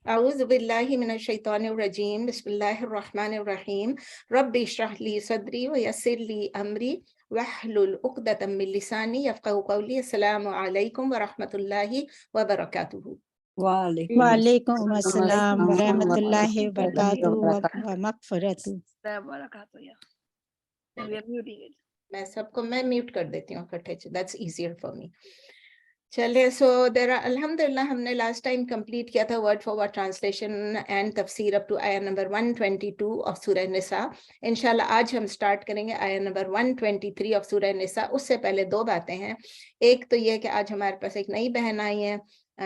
أعوذ بالله من الشيطان الرجيم بسم الله الرحمن الرحيم رب اشرح لي صدري ويسر لي أمري واحلل عقدة من لساني يفقهوا قولي. السلام عليكم ورحمة الله وبركاته. وعلیکم السلام ورحمۃ اللہ وبرکاتہ ومغفرتہ. میں سب کو میں میوٹ کر دیتی ہوں اکٹھے، that's easier for me. چلے سو الحمدللہ ہم نے لاسٹ ٹائم کمپلیٹ کیا تھا word for word translation and تفسیر اپ ٹو آیا نمبر 122 آف سورہ نساء. انشاءاللہ آج ہم سٹارٹ کریں گے آیا نمبر 123 آف سورہ نساء. اس سے پہلے دو باتیں ہیں. ایک تو یہ کہ آج ہمارے پاس ایک نئی بہن آئی ہیں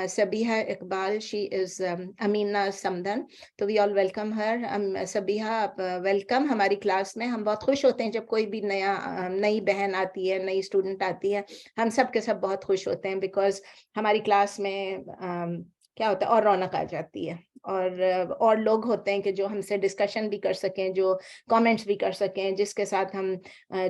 سبیحہ اقبال. شی از امینہ سمدن. تو وی آل ویلکم ہر. سبیحہ آپ ویلکم ہماری کلاس میں. ہم بہت خوش ہوتے ہیں جب کوئی بھی نئی بہن آتی ہے، نئی اسٹوڈنٹ آتی ہے. ہم سب کے سب بہت خوش ہوتے ہیں بیکاز ہماری کلاس میں کیا ہوتا ہے اور رونق آ جاتی ہے، اور لوگ ہوتے ہیں کہ جو ہم سے ڈسکشن بھی کر سکیں، جو کامنٹس بھی کر سکیں، جس کے ساتھ ہم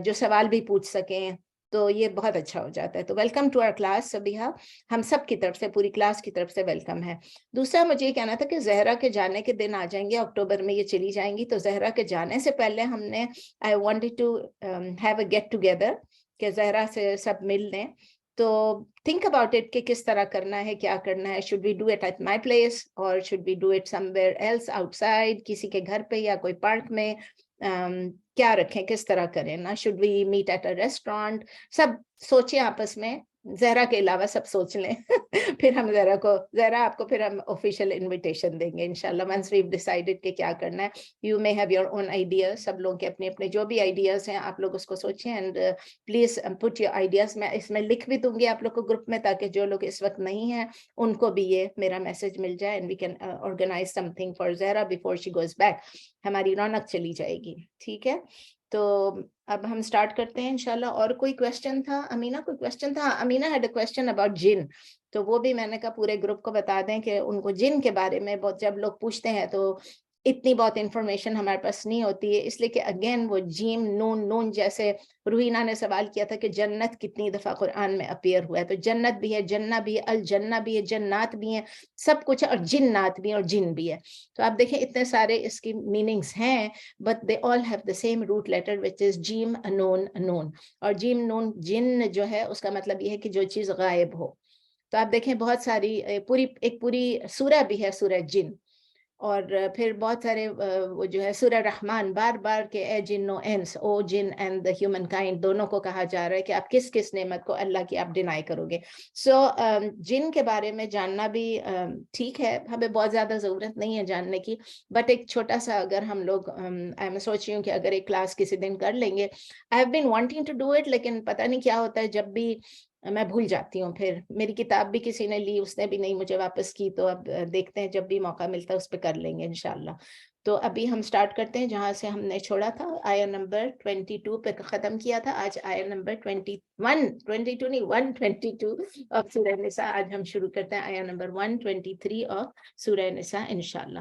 جو سوال بھی پوچھ سکیں. تو یہ بہت اچھا ہو جاتا ہے. تو welcome to our class Sabiha. ہم سب کی طرف سے، پوری کلاس کی طرف سے ویلکم ہے. دوسرا مجھے یہ کہنا تھا کہ زہرا کے جانے کے دن آ جائیں گے، اکتوبر میں یہ چلی جائیں گی. تو زہرا کے جانے سے پہلے ہم نے I wanted to have a get together کہ زہرا سے سب مل لیں. تو think about it کہ کس طرح کرنا ہے، کیا کرنا ہے. should we do it at my place or should we do it somewhere else outside، کسی کے گھر پہ یا کوئی پارک میں. کیا رکھیں، کس طرح کریں نا. should we meet at a restaurant. سب سوچیں آپس میں، زہرا کے علاوہ سب سوچ لیں. پھر ہم زہرا آپ کو پھر ہم آفیشیل انویٹیشن دیں گے انشاءاللہ once we've decided کہ کیا کرنا ہے. you may have your own ideas. سب لوگوں کے اپنے اپنے جو بھی آئیڈیاز ہیں آپ لوگ اس کو سوچیں and please put your ideas. میں اس میں لکھ بھی دوں گی آپ لوگ کو گروپ میں، تاکہ جو لوگ اس وقت نہیں ہیں ان کو بھی یہ میرا میسج مل جائے and we can organize something for Zahra before she goes back. ہماری رونق چلی جائے گی. ٹھیک ہے، تو اب ہم سٹارٹ کرتے ہیں انشاءاللہ. اور کوئی کویسچن تھا امینہ؟ کوئی کویسچن تھا؟ Amina had a question about جن. تو وہ بھی میں نے کہا پورے گروپ کو بتا دیں کہ ان کو جن کے بارے میں بہت جب لوگ پوچھتے ہیں تو اتنی بہت انفارمیشن ہمارے پاس نہیں ہوتی ہے، اس لیے کہ اگین وہ جیم نون جیسے روحینہ نے سوال کیا تھا کہ جنت کتنی دفعہ قرآن میں اپیئر ہوا ہے. تو جنت بھی ہے، جنہ بھی ہے، الجنہ بھی ہے، جنات بھی ہیں، سب کچھ ہے، اور جنات بھی ہیں اور جن بھی ہے. تو آپ دیکھیں اتنے سارے اس کی میننگز ہیں، but they all have the same root letter which is جیم نون. اور جیم نون جن جو ہے اس کا مطلب یہ ہے کہ جو چیز غائب ہو. تو آپ دیکھیں بہت ساری ایک پوری سورہ بھی ہے سورہ جن. اور پھر بہت سارے وہ جو ہے سورہ رحمان بار بار کہ اے جن و انس، او جن اینڈ دا ہیومن کائنڈ، دونوں کو کہا جا رہا ہے کہ آپ کس کس نعمت کو اللہ کی آپ ڈینائی کرو گے. سو جن کے بارے میں جاننا بھی ٹھیک ہے، ہمیں بہت زیادہ ضرورت نہیں ہے جاننے کی، بٹ ایک چھوٹا سا اگر ہم لوگ میں سوچ رہی ہوں کہ اگر ایک کلاس کسی دن کر لیں گے. I have been wanting to do it, لیکن پتہ نہیں کیا ہوتا ہے جب بھی میں بھول جاتی ہوں. پھر میری کتاب بھی کسی نے لی، اس نے بھی نہیں مجھے واپس کی. تو اب دیکھتے ہیں جب بھی موقع ملتا ہے اس پہ کر لیں گے انشاءاللہ. تو ابھی ہم سٹارٹ کرتے ہیں جہاں سے ہم نے چھوڑا تھا. آیا نمبر 22 پہ ختم کیا تھا. آج آیا نمبر 22 نہیں 122 آف سورہ نساء. آج ہم شروع کرتے ہیں آیا نمبر 123 آف سورہ نساء انشاءاللہ.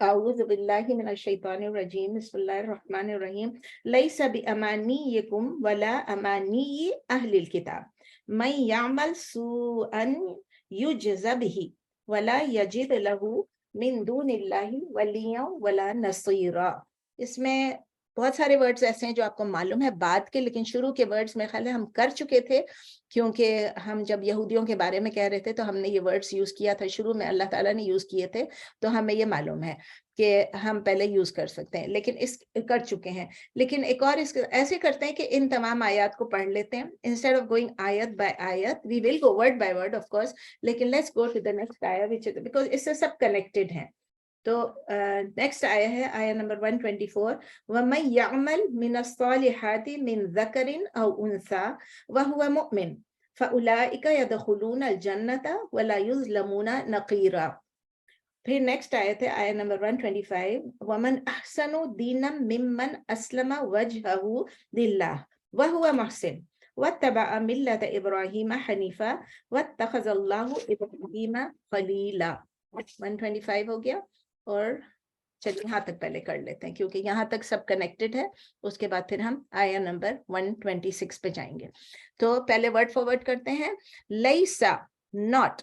اعوذ باللہ من الشیطان الرجیم بسم اللہ الرحمن الرحیم. لیس بامانیکم ولا امانی اہل الکتاب من یعمل سوءا یجز بہ ولا یجد لہ من دون اللہ ولیا ولا نصیرا. اس میں بہت سارے ورڈز ایسے ہیں جو آپ کو معلوم ہے بعد کے، لیکن شروع کے ورڈز میں خیال ہے ہم کر چکے تھے، کیونکہ ہم جب یہودیوں کے بارے میں کہہ رہے تھے تو ہم نے یہ ورڈز یوز کیا تھا شروع میں، اللہ تعالیٰ نے یوز کیے تھے، تو ہمیں یہ معلوم ہے کہ ہم پہلے یوز کر سکتے ہیں، لیکن اس کر چکے ہیں. لیکن ایک اور ایسے کرتے ہیں کہ ان تمام آیات کو پڑھ لیتے ہیں انسٹیڈ آف گوئنگ آیت بائی آیت. We will go word by word of course, لیکن let's go to the next آیا وچ بیکاز اس سے سب کنیکٹڈ ہیں. تو نیکسٹ آیا ہے آیا نمبر 124. وَمَن يَعْمَلْ مِنَ الصَّالِحَاتِ مِنْ ذَكَرٍ أَوْ أُنْثَىٰ وَهُوَ مُؤْمِنٌ فَأُولَٰئِكَ يَدْخُلُونَ الْجَنَّةَ وَلَا يُظْلَمُونَ نَقِيرًا. پھر نیکسٹ آئے تھے آیا نمبر 125. وَمَنْ أَحْسَنُ دِينًا مِمَّنْ أَسْلَمَ وَجْهَهُ لِلَّهِ وَهُوَ مُحْسِنٌ وَاتَّبَعَ مِلَّةَ إِبْرَاهِيمَ حَنِيفًا وَاتَّخَذَ اللَّهُ إِبْرَاهِيمَ خَلِيلًا. 125 ہو گیا. اور چلیے یہاں تک پہلے کر لیتے ہیں کیونکہ یہاں تک سب کنیکٹڈ ہے. اس کے بعد پھر ہم آیا نمبر 126 پہ جائیں گے. تو پہلے ورڈ فار ورڈ کرتے ہیں. لیسا not,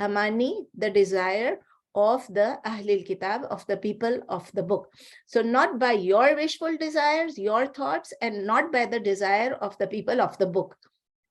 amani, the desire of the Ahlul Kitab, of the people of the book. So not by your wishful desires, your thoughts, and not by the desire of the people of the book.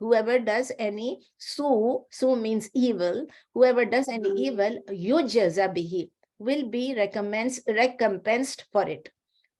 whoever does any su means evil, whoever does any evil, yujza bihi, will be recompensed for it,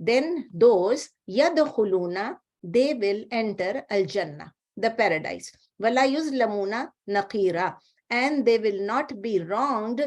then those yadkhuluna, they will enter al jannah, the paradise, wala yuzlamuna naqira, and they will not be wronged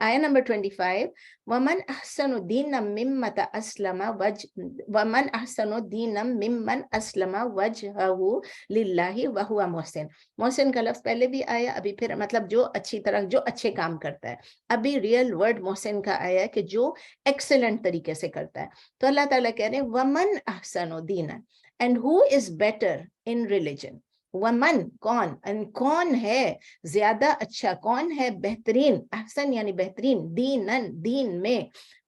آیا number 25 ومن احسن دینا ممن اسلم وجہہ للہ وہو محسن. محسن کا لفظ پہلے بھی آیا, ابھی پھر مطلب جو اچھی طرح جو اچھے کام کرتا ہے. ابھی ریئل ورڈ محسن کا آیا کہ جو ایکسلنٹ طریقے سے کرتا ہے. تو اللہ تعالیٰ کہہ رہے ہیں ومن احسن دینا, and who is better in religion. ومن کون ہے زیادہ اچھا, کون ہے بہترین, احسن یعنی بہترین, دینن دین میں,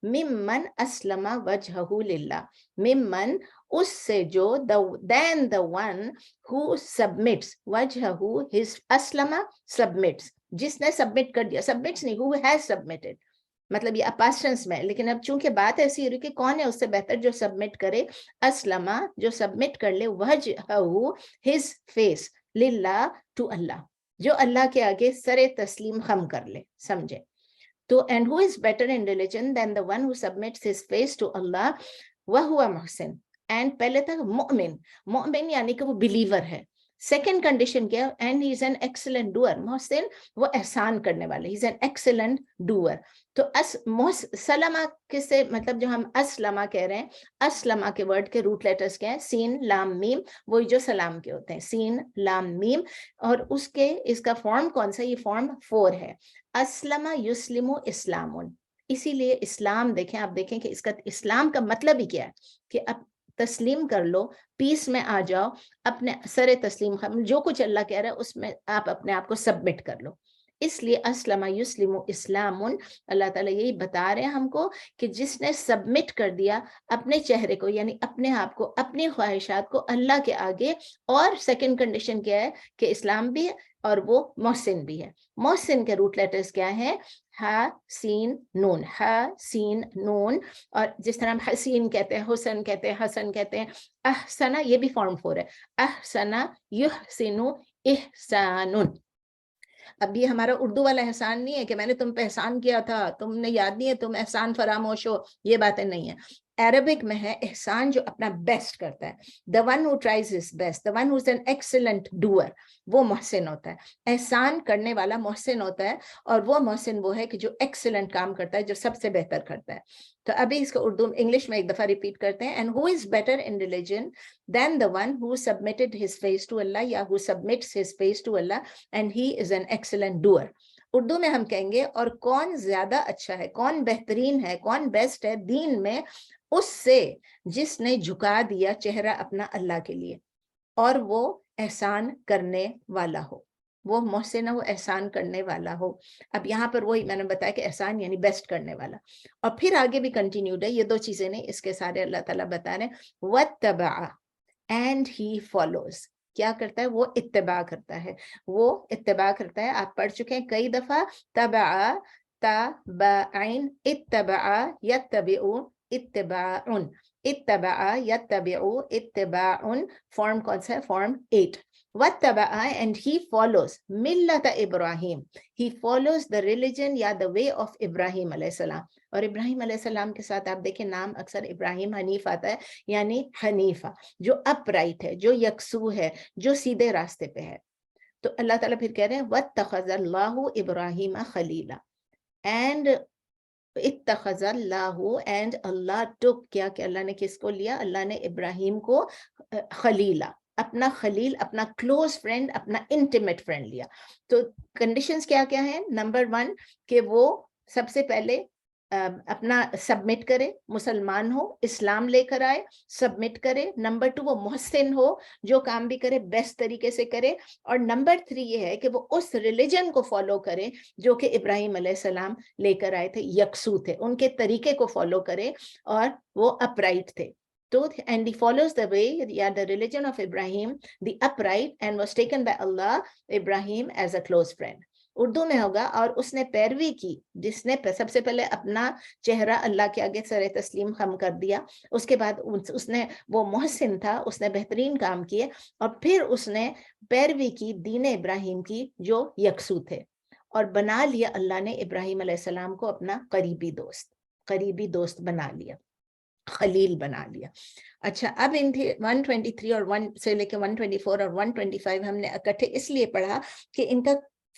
ممن اسلم وجہہ للہ, ممن اس سے جو, then the one who submits وجہہ his اسلم submits, جس نے سبمٹ کر دیا, submits نہیں, who has submitted, مطلب یہ اپاسٹنس میں, لیکن اب چونکہ بات ایسی ہو رہی کہ کون ہے اس سے بہتر جو سبمٹ کرے, اسلمہ جو سبمٹ کر لے, وجہہ his face, للہ to اللہ, جو اللہ کے آگے سر تسلیم خم کر لے, سمجھے. تو and who is better in religion than the one who submits his face to Allah وَهُوَ محسن. and پہلے تک مؤمن, مؤمن یعنی کہ وہ بلیور ہے. سیکنڈ کنڈیشن کیا, and he is an excellent doer. محسن وہ احسان کرنے والے, he is an excellent doer. تو سلمہ کس سے, مطلب جو ہم اسلمہ کہہ رہے ہیں, اسلمہ کے ورڈ کے روٹ لیٹرز کیا ہیں, سین لام میم, وہی جو سلام کے ہوتے ہیں, سین لام میم. اور اس کا فارم کون سا, یہ فارم 4 ہے, اسلمہ یسلم اسلام. اسی لیے اسلام دیکھیں, آپ دیکھیں کہ اس کا اسلام کا مطلب ہی کیا ہے کہ اب تسلیم کر لو, پیس میں آ جاؤ, اپنے سر تسلیم, جو کچھ اللہ کہہ رہا ہے اس میں آپ اپنے آپ کو سبمٹ کر لو. اس لیے اسلم یسلم اسلام, اللہ تعالیٰ یہی بتا رہے ہیں ہم کو کہ جس نے سبمٹ کر دیا اپنے چہرے کو, یعنی اپنے آپ کو, اپنی خواہشات کو اللہ کے آگے. اور سیکنڈ کنڈیشن کیا ہے کہ اسلام بھی ہے اور وہ محسن بھی ہے. محسن کے روٹ لیٹرز کیا ہیں, ہا سین نون, ہا سین نون. اور جس طرح ہم حسین کہتے ہیں, حسن کہتے ہیں, حسن کہتے ہیں, احسنہ یہ بھی فارم 4 ہے, احسنہ یحسن احسان. اب یہ ہمارا اردو والا احسان نہیں ہے کہ میں نے تم پہ احسان کیا تھا, تم نے یاد نہیں ہے, تم احسان فراموش ہو, یہ باتیں نہیں ہیں. عربک میں ہے احسان جو اپنا بیسٹ کرتا ہے, the one who tries his best, the one who is an excellent doer, وہ محسن ہوتا ہے. احسان کرنے والا محسن ہوتا ہے, اور وہ محسن وہ ہے کہ جو ایکسلنٹ کام کرتا ہے, جو سب سے بہتر کرتا ہے. تو ابھی اس کو اردو انگلش میں ایک دفعہ ریپیٹ کرتے ہیں, and who is better in religion than the one who submitted his face to Allah, یا who submits his face to Allah, and he is an excellent doer. Urdu میں ہم کہیں گے اور کون زیادہ اچھا ہے, کون بہترین ہے, کون بیسٹ ہے دین میں, اس سے جس نے جھکا دیا چہرہ اپنا اللہ کے لیے اور وہ احسان کرنے والا ہو, وہ محسن ہو, احسان کرنے والا ہو. اب یہاں پر وہی میں نے بتایا کہ احسان یعنی بیسٹ کرنے والا. اور پھر آگے بھی کنٹینیوڈ ہے, یہ 2 چیزیں نہیں, اس کے سارے اللہ تعالیٰ بتا رہے ہیں. وَاتَّبَعَ, and he follows. کیا کرتا ہے, وہ اتباع کرتا ہے, وہ اتباع کرتا ہے. آپ پڑھ چکے ہیں کئی دفعہ, تبع تابعین, اتبع یتبع اتباعن, اتبع یتبع اتباعن. فارم کون سا ہے, فارم 8. وَاتَّبَعَ, and he follows ملت ابراہیم, he follows the religion یا the way of ابراہیم علیہ السلام. اور ابراہیم علیہ السلام کے ساتھ آپ دیکھیں نام اکثر ابراہیم حنیف آتا ہے, یعنی حنیفہ, جو اپ رائٹ ہے, جو یکسو ہے, جو سیدھے راستے پہ ہے. تو اللہ تعالیٰ پھر کہہ رہے ہیں وَاتَّخَذَ اللَّهُ إِبْرَاهِيمَ خَلِيلًا, and اتخذ اللہ, and اللہ took, کیا کہ اللہ نے کس کو لیا, اللہ نے ابراہیم کو خلیلا, اپنا خلیل, اپنا کلوز فرینڈ, اپنا انٹیمیٹ فرینڈ لیا. تو کنڈیشنز کیا کیا ہیں, نمبر 1 کہ وہ سب سے پہلے اپنا سبمٹ کرے, مسلمان ہو, اسلام لے کر آئے, سبمٹ کرے. نمبر 2 وہ محسن ہو, جو کام بھی کرے بیسٹ طریقے سے کرے. اور نمبر 3 یہ ہے کہ وہ اس ریلیجن کو فالو کرے جو کہ ابراہیم علیہ السلام لے کر آئے تھے, یکسو تھے, ان کے طریقے کو فالو کرے اور وہ اپرائٹ تھے. تو and he follows the way, yeah, the religion of Ibrahim, the upright, and was taken by Allah, Ibrahim, as a close friend. Urdu میں ہوگا, اور اس نے پیروی کی, جس نے سب سے پہلے اپنا چہرہ اللہ کے آگے سر تسلیم خم کر دیا, اس کے بعد اس نے, وہ محسن تھا, اس نے بہترین کام کیے, اور پھر اس نے پیروی کی دین ابراہیم کی جو یکسو تھے, اور بنا لیا اللہ نے ابراہیم علیہ السلام کو اپنا قریبی دوست بنا لیا, خلیل بنا لیا. اچھا, اب ان 123 اور 1 سے لے کے 124 اور 125 ہم نے اکٹھے اس لیے پڑھا کہ ان کا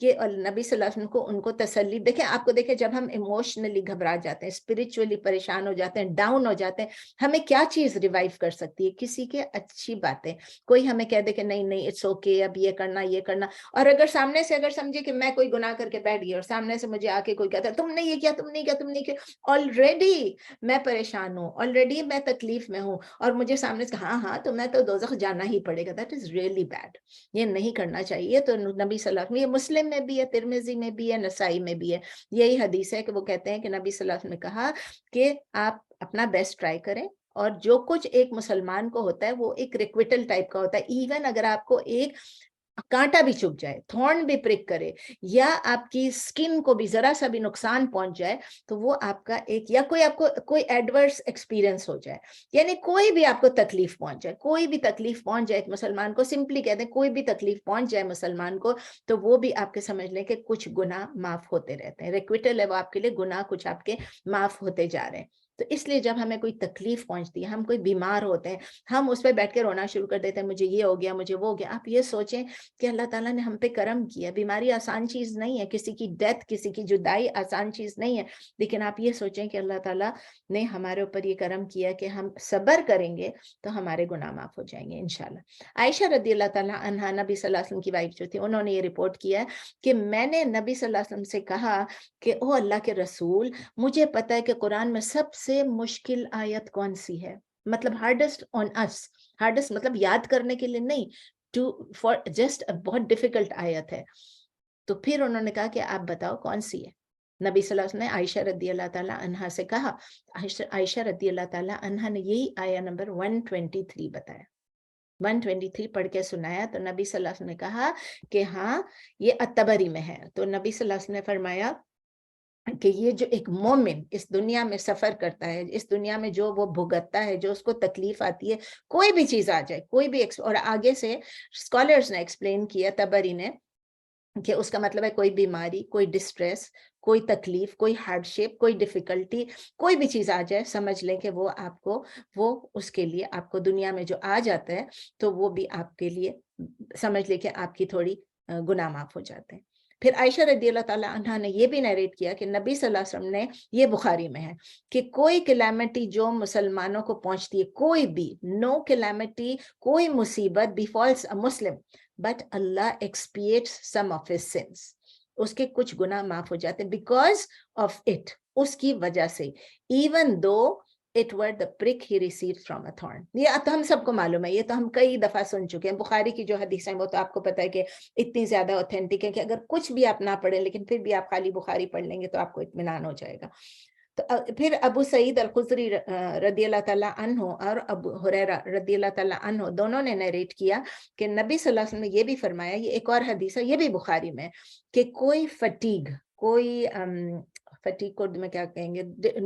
کہ نبی صلی اللہ علیہ وسلم کو ان کو تسلی. دیکھیں آپ کو دیکھیں جب ہم ایموشنلی گھبرا جاتے ہیں, اسپرچولی پریشان ہو جاتے ہیں, ڈاؤن ہو جاتے ہیں, ہمیں کیا چیز ریوائیو کر سکتی ہے؟ کسی کے اچھی باتیں. کوئی ہمیں کہہ دے کہ نہیں نہیں اٹس اوکے, اب یہ کرنا یہ کرنا. اور اگر سامنے سے اگر سمجھے کہ میں کوئی گناہ کر کے بیٹھ گئی اور سامنے سے مجھے آ کے کوئی کہتا ہے تم نے یہ کیا, تم نہیں کیا, تم نہیں کیا, آلریڈی میں پریشان ہوں, آلریڈی میں تکلیف میں ہوں, اور مجھے سامنے سے ہاں ہاں تو میں تو دوزخ جانا ہی پڑے گا, دیٹ از ریئلی بیڈ. یہ نہیں کرنا چاہیے. تو نبی صلی اللہ علیہ وسلم, یہ مسلم میں بھی ہے, ترمذی میں بھی ہے, نسائی میں بھی ہے, یہی حدیث ہے کہ وہ کہتے ہیں کہ نبی صلی اللہ علیہ وسلم نے کہا کہ آپ اپنا بیسٹ ٹرائی کریں, اور جو کچھ ایک مسلمان کو ہوتا ہے وہ ایک ریکویٹل ٹائپ کا ہوتا ہے. ایون اگر آپ کو ایک کانٹا بھی چبھ جائے, تھورن بھی پرک کرے, یا آپ کی سکن کو بھی ذرا سا بھی نقصان پہنچ جائے, تو وہ آپ کا ایک, یا کوئی آپ کو کوئی ایڈورس ایکسپیرینس ہو جائے, یعنی کوئی بھی آپ کو تکلیف پہنچ جائے, کوئی بھی تکلیف پہنچ جائے ایک مسلمان کو, سمپلی کہتے ہیں کوئی بھی تکلیف پہنچ جائے مسلمان کو, تو وہ بھی آپ کے سمجھ لیں کہ کچھ گناہ معاف ہوتے رہتے ہیں. ریکویٹل ہے وہ آپ کے لیے, گناہ کچھ آپ کے معاف ہوتے جا رہے ہیں. تو اس لیے جب ہمیں کوئی تکلیف پہنچتی ہے, ہم کوئی بیمار ہوتے ہیں, ہم اس پہ بیٹھ کے رونا شروع کر دیتے ہیں, مجھے یہ ہو گیا, مجھے وہ ہو گیا. آپ یہ سوچیں کہ اللہ تعالیٰ نے ہم پہ کرم کیا. بیماری آسان چیز نہیں ہے, کسی کی ڈیتھ, کسی کی جدائی آسان چیز نہیں ہے, لیکن آپ یہ سوچیں کہ اللہ تعالیٰ نے ہمارے اوپر یہ کرم کیا کہ ہم صبر کریں گے تو ہمارے گناہ معاف ہو جائیں گے انشاءاللہ. عائشہ رضی اللہ تعالیٰ عنہا نبی صلی اللہ علیہ وسلم کی وائف جو تھی, انہوں نے یہ رپورٹ کیا ہے کہ میں نے نبی صلی اللہ علیہ وسلم سے کہا کہ او اللہ کے رسول, مجھے پتا ہے کہ قرآن میں سب سے مشکل آیت کون سی ہے, مطلب ہارڈسٹ آن اس, ہارڈسٹ مطلب یاد کرنے کے لیے نہیں, فار جسٹ بہت ڈیفیکلٹ آیت ہے. تو پھر انہوں نے کہا کہ آپ بتاؤ کون سی ہے. نبی صلی اللہ علیہ وسلم نے عائشہ رضی اللہ تعالیٰ عنہا سے کہا, عائشہ رضی اللہ تعالیٰ عنہا نے یہی آیا نمبر 123 بتایا, 123 پڑھ کے سنایا. تو نبی صلی اللہ علیہ وسلم نے کہا کہ ہاں یہ الطبری میں ہے. تو نبی صلی اللہ علیہ وسلم نے فرمایا کہ یہ جو ایک مومن اس دنیا میں سفر کرتا ہے, اس دنیا میں جو وہ بھگتتا ہے, جو اس کو تکلیف آتی ہے, کوئی بھی چیز آ جائے, کوئی بھی, اور آگے سے اسکالرز نے ایکسپلین کیا, تبری نے, کہ اس کا مطلب ہے کوئی بیماری, کوئی ڈسٹریس, کوئی تکلیف, کوئی ہارڈ شپ, کوئی ڈیفیکلٹی, کوئی بھی چیز آ جائے, سمجھ لیں کہ وہ آپ کو, وہ اس کے لیے آپ کو دنیا میں جو آ جاتا ہے تو وہ بھی آپ کے لیے سمجھ لیں کہ آپ کی تھوڑی گناہ معاف ہو جاتے ہیں. پھر عائشہ رضی اللہ تعالیٰ عنہا نے یہ بھی نیریٹ کیا کہ نبی صلی اللہ علیہ وسلم نے, یہ بخاری میں ہے, کہ کوئی کلیمٹی جو مسلمانوں کو پہنچتی ہے, کوئی بھی, نو کلیمٹی, کوئی مصیبت بیفالس اے مسلم, بٹ اللہ expects some of his sins, اس کے کچھ گناہ معاف ہو جاتے ہیں بیکاز آف اٹ, اس کی وجہ سے, even though it were the prick he received from a thorn. یہ تو ہم سب کو معلوم ہے, یہ تو ہم کئی دفعہ سن چکے ہیں. بخاری کی جو حدیث ہیں وہ تو آپ کو پتہ ہے کہ اتنی زیادہ اوتھینٹک ہے کہ اگر کچھ بھی آپ نہ پڑھیں لیکن پھر بھی آپ خالی بخاری پڑھ لیں گے تو آپ کو اطمینان ہو جائے گا. تو پھر ابو سعید الخدری رضی اللہ تعالیٰ عنہ اور ابو ہریرہ رضی اللہ تعالیٰ عنہ دونوں نے نیریٹ کیا کہ نبی صلی اللہ علیہ وسلم نے یہ بھی فرمایا, یہ ایک اور حدیث ہے, یہ بھی بخاری میں, کہ کوئی فٹیگ, کوئی فٹیگ کو میں کیا کہیں گے,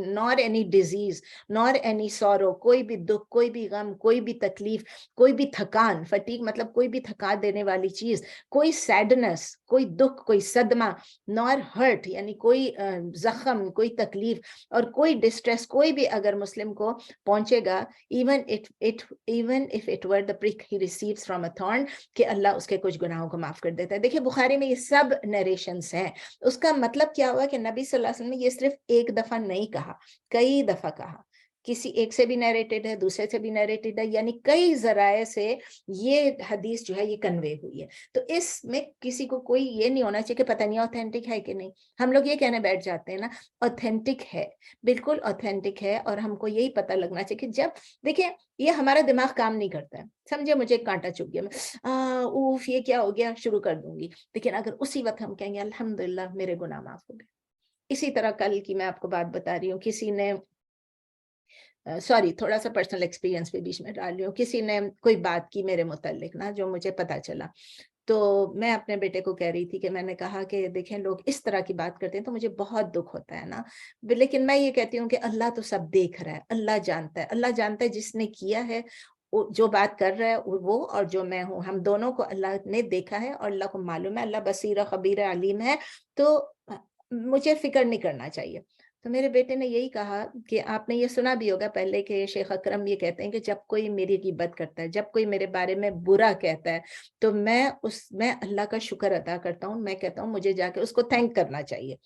نار اینی ڈیزیز, نار اینی سورو, کوئی بھی دکھ, کوئی بھی غم, کوئی بھی تکلیف, کوئی بھی تھکان, فٹیگ مطلب کوئی بھی تھکا دینے والی چیز, کوئی سیڈنس, کوئی دکھ, کوئی صدمہ, نار ہرٹ یعنی کوئی زخم, کوئی تکلیف اور کوئی ڈسٹریس, کوئی بھی اگر مسلم کو پہنچے گا, even if it were the prick he receives from a thorn, کہ اللہ اس کے کچھ گناہوں کو معاف کر دیتا ہے. دیکھیں بخاری میں یہ سب نیریشنز ہیں. اس کا مطلب کیا ہوا کہ نبی صلی اللہ علیہ وسلم نے یہ صرف ایک دفعہ نہیں کہا, کئی دفعہ کہا. کسی ایک سے بھی نیریٹڈ ہے, دوسرے سے بھی نیریٹڈ ہے, یعنی کئی ذرائع سے یہ حدیث جو ہے یہ کنوے ہوئی ہے. تو اس میں کسی کو کوئی یہ نہیں ہونا چاہیے کہ پتہ نہیں اوتھینٹک ہے کہ نہیں. ہم لوگ یہ کہنے بیٹھ جاتے ہیں نا, اوتھینٹک ہے, بالکل اوتھینٹک ہے, اور ہم کو یہی پتہ لگنا چاہیے کہ جب دیکھیں یہ ہمارا دماغ کام نہیں کرتا ہے, سمجھے مجھے ایک کانٹا چبھ گیا, میں اوف یہ کیا ہو گیا شروع کر دوں گی, لیکن اگر اسی وقت ہم کہیں گے الحمدللہ میرے گناہ معاف ہو گئے. اسی طرح کل کی میں آپ کو بات بتا رہی ہوں, کسی نے سوری تھوڑا سا پرسنل ایکسپیرینس بھی بیچ میں ڈال رہی ہوں, کسی نے کوئی بات کی میرے متعلق نا جو مجھے پتا چلا, تو میں اپنے بیٹے کو کہہ رہی تھی کہ میں نے کہا کہ دیکھیں لوگ اس طرح کی بات کرتے ہیں تو مجھے بہت دکھ ہوتا ہے نا, لیکن میں یہ کہتی ہوں کہ اللہ تو سب دیکھ رہا ہے, اللہ جانتا ہے, اللہ جانتا ہے جس نے کیا ہے, جو بات کر رہا ہے وہ اور جو میں ہوں, ہم دونوں کو اللہ نے دیکھا ہے اور اللہ کو معلوم ہے, اللہ بصیر خبیر علیم ہے. تو مجھے فکر نہیں کرنا چاہیے. تو میرے بیٹے نے یہی کہا کہ آپ نے یہ سنا بھی ہوگا پہلے کہ شیخ اکرم یہ کہتے ہیں کہ جب کوئی میری غیبت کرتا ہے، جب کوئی میرے بارے میں برا کہتا ہے، تو میں اللہ کا شکر ادا کرتا ہوں. میں کہتا ہوں مجھے جا کے اس کو تھینک کرنا چاہیے،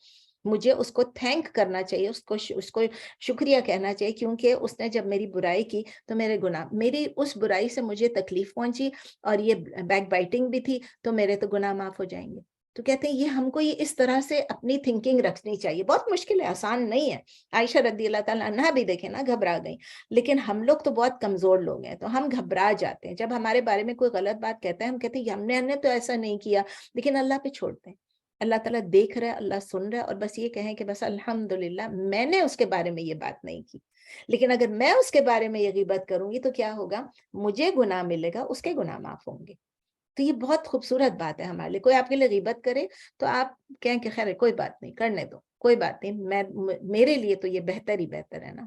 مجھے اس کو تھینک کرنا چاہیے، اس کو شکریہ کہنا چاہیے، کیونکہ اس نے جب میری برائی کی تو میرے گناہ، میری اس برائی سے مجھے تکلیف پہنچی اور یہ بیک بائٹنگ بھی تھی، تو میرے تو گناہ معاف ہو جائیں گے. تو کہتے ہیں یہ ہم کو یہ اس طرح سے اپنی تھنکنگ رکھنی چاہیے. بہت مشکل ہے، آسان نہیں ہے. عائشہ رضی اللہ تعالیٰ عنہا بھی دیکھیں نا، گھبرا گئیں. لیکن ہم لوگ تو بہت کمزور لوگ ہیں، تو ہم گھبرا جاتے ہیں جب ہمارے بارے میں کوئی غلط بات کہتا ہے. ہم کہتے ہیں ہم نے تو ایسا نہیں کیا، لیکن اللہ پہ چھوڑتے ہیں. اللہ تعالیٰ دیکھ رہا ہے، اللہ سن رہا ہے، اور بس یہ کہیں کہ بس الحمدللہ میں نے اس کے بارے میں یہ بات نہیں کی. لیکن اگر میں اس کے بارے میں یہ غیبت کروں گی تو کیا ہوگا؟ مجھے گناہ ملے گا، اس کے گناہ معاف ہوں گے. تو یہ بہت خوبصورت بات ہے ہمارے لیے. کوئی آپ کے لیے غیبت کرے تو آپ کہیں کہ خیر کوئی بات نہیں، کرنے دو، کوئی بات نہیں، میرے لیے تو یہ بہتر ہی بہتر ہے نا.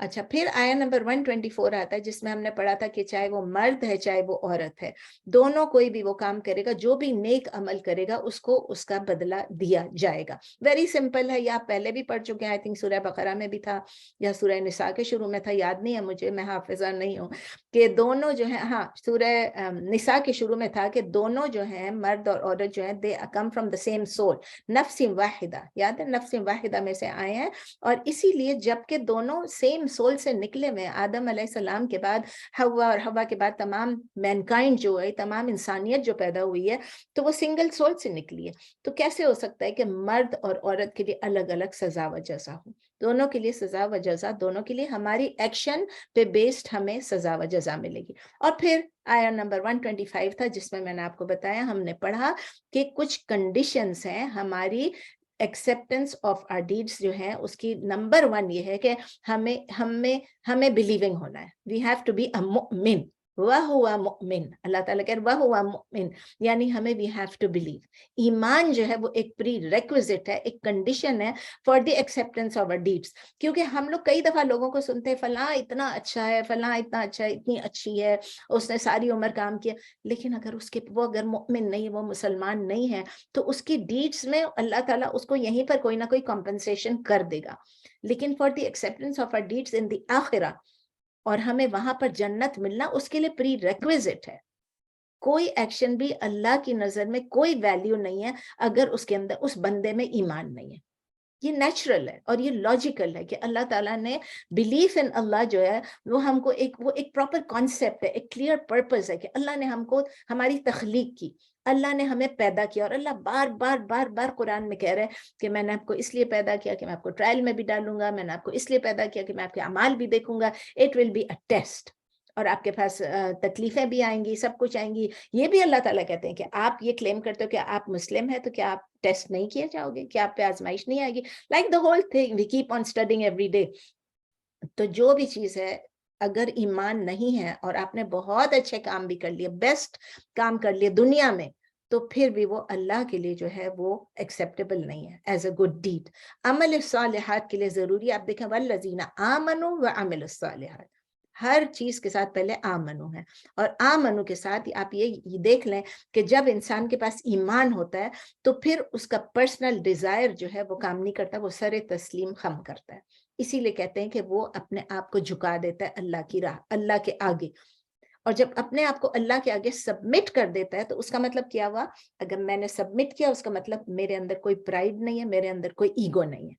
اچھا، پھر آیا نمبر 124 آتا ہے جس میں ہم نے پڑھا تھا کہ چاہے وہ مرد ہے چاہے وہ عورت ہے، دونوں کوئی بھی وہ کام کرے گا، جو بھی نیک عمل کرے گا اس کو اس کا بدلہ دیا جائے گا. ویری سمپل ہے، یہ آپ پہلے بھی پڑھ چکے ہیں، آئی تھنک سورہ بقرہ میں بھی تھا یا سورہ نساء کے شروع میں تھا، یاد نہیں ہے مجھے، میں حافظہ نہیں ہوں، کہ دونوں جو ہیں، ہاں سورہ نساء کے شروع میں تھا کہ دونوں جو ہیں مرد اور عورت جو ہیں they come from the same soul، نفس واحدہ، یاد ہے نفس واحدہ میں سے آئے ہیں. اور اسی لیے جب کہ دونوں سیم سول سے نکلے ہوئے، آدم علیہ السلام کے بعد حوا، اور حوا کے بعد تمام مینکائنڈ جو ہے، تمام انسانیت جو پیدا ہوئی ہے، تو وہ سنگل سول سے نکلی ہے. تو کیسے ہو سکتا ہے کہ مرد اور عورت کے لیے الگ الگ سزا و جزا ہو؟ دونوں کے لیے سزا و جزا، دونوں کے لیے ہماری ایکشن پہ بیسڈ ہمیں سزا و جزا ملے گی. اور پھر آیا نمبر 125 تھا جس میں نے آپ کو بتایا، ہم نے پڑھا کہ کچھ کنڈیشنز ہیں ہماری ایکسیپٹنس آف آر ڈیڈس جو ہے، اس کی نمبر 1 یہ ہے کہ ہمیں بلیونگ ہونا ہے. وی ہیو ٹو بی اے مؤمن، وَهُوَ مُؤْمِن. اللہ تعالیٰ کہہ رہے وَهُوَ مُؤْمِن، یعنی ہمیں وی ہیو ٹو بلیو. ایمان جو ہے وہ ایک پری ریکویزٹ ہے، ایک کنڈیشن ہے for the acceptance of our deeds. کیونکہ ہم لوگ کئی دفعہ لوگوں کو سنتے ہیں فلاں اتنا اچھا ہے، فلاں اتنا اچھا ہے، اتنی اچھی ہے، اس نے ساری عمر کام کیا، لیکن اگر وہ اگر مؤمن نہیں، وہ مسلمان نہیں ہے، تو اس کی ڈیڈس میں اللہ تعالیٰ اس کو یہیں پر کوئی نہ کوئی کمپنسیشن کر دے گا. لیکن for the acceptance of our deeds in the آخرہ، اور ہمیں وہاں پر جنت ملنا، اس کے لیے پری ریکویزٹ ہے. کوئی ایکشن بھی اللہ کی نظر میں کوئی ویلیو نہیں ہے اگر اس کے اندر اس بندے میں ایمان نہیں ہے. یہ نیچرل ہے اور یہ لاجیکل ہے کہ اللہ تعالیٰ نے بلیف ان اللہ جو ہے وہ ہم کو وہ ایک پراپر کانسیپٹ ہے، ایک کلیئر پرپز ہے کہ اللہ نے ہم کو ہماری تخلیق کی، اللہ نے ہمیں پیدا کیا. اور اللہ بار بار بار بار قرآن میں کہہ رہے ہیں کہ میں نے آپ کو اس لیے پیدا کیا کہ میں آپ کو ٹرائل میں بھی ڈالوں گا، میں نے آپ کو اس لیے پیدا کیا کہ میں آپ کے اعمال بھی دیکھوں گا. It will be a test, اور آپ کے پاس تکلیفیں بھی آئیں گی، سب کچھ آئیں گی. یہ بھی اللہ تعالیٰ کہتے ہیں کہ آپ یہ کلیم کرتے ہو کہ آپ مسلم ہیں، تو کیا آپ ٹیسٹ نہیں کیے جاؤ گے؟ کیا آپ پہ آزمائش نہیں آئے گی؟ Like the whole thing we keep on studying every day. تو جو بھی چیز ہے، اگر ایمان نہیں ہے اور آپ نے بہت اچھے کام بھی کر لیے، بیسٹ کام کر لیے دنیا میں، تو پھر بھی وہ اللہ کے لیے جو ہے وہ ایکسیپٹیبل نہیں ہے ایز اے گڈ ڈیڈ. عمل صالحات کے لیے ضروری ہے. آپ دیکھیں والذین آمنوا وعملوا الصالحات، ہر چیز کے ساتھ پہلے آمنو ہے، اور آمنو کے ساتھ آپ یہ دیکھ لیں کہ جب انسان کے پاس ایمان ہوتا ہے تو پھر اس کا پرسنل ڈیزائر جو ہے وہ کام نہیں کرتا، وہ سر تسلیم خم کرتا ہے. اسی لیے کہتے ہیں کہ وہ اپنے آپ کو جھکا دیتا ہے اللہ کی راہ، اللہ کے آگے. اور جب اپنے آپ کو اللہ کے آگے سبمٹ کر دیتا ہے تو اس کا مطلب کیا ہوا؟ اگر میں نے سبمٹ کیا، اس کا مطلب میرے اندر کوئی پرائیڈ نہیں ہے، میرے اندر کوئی ایگو نہیں ہے.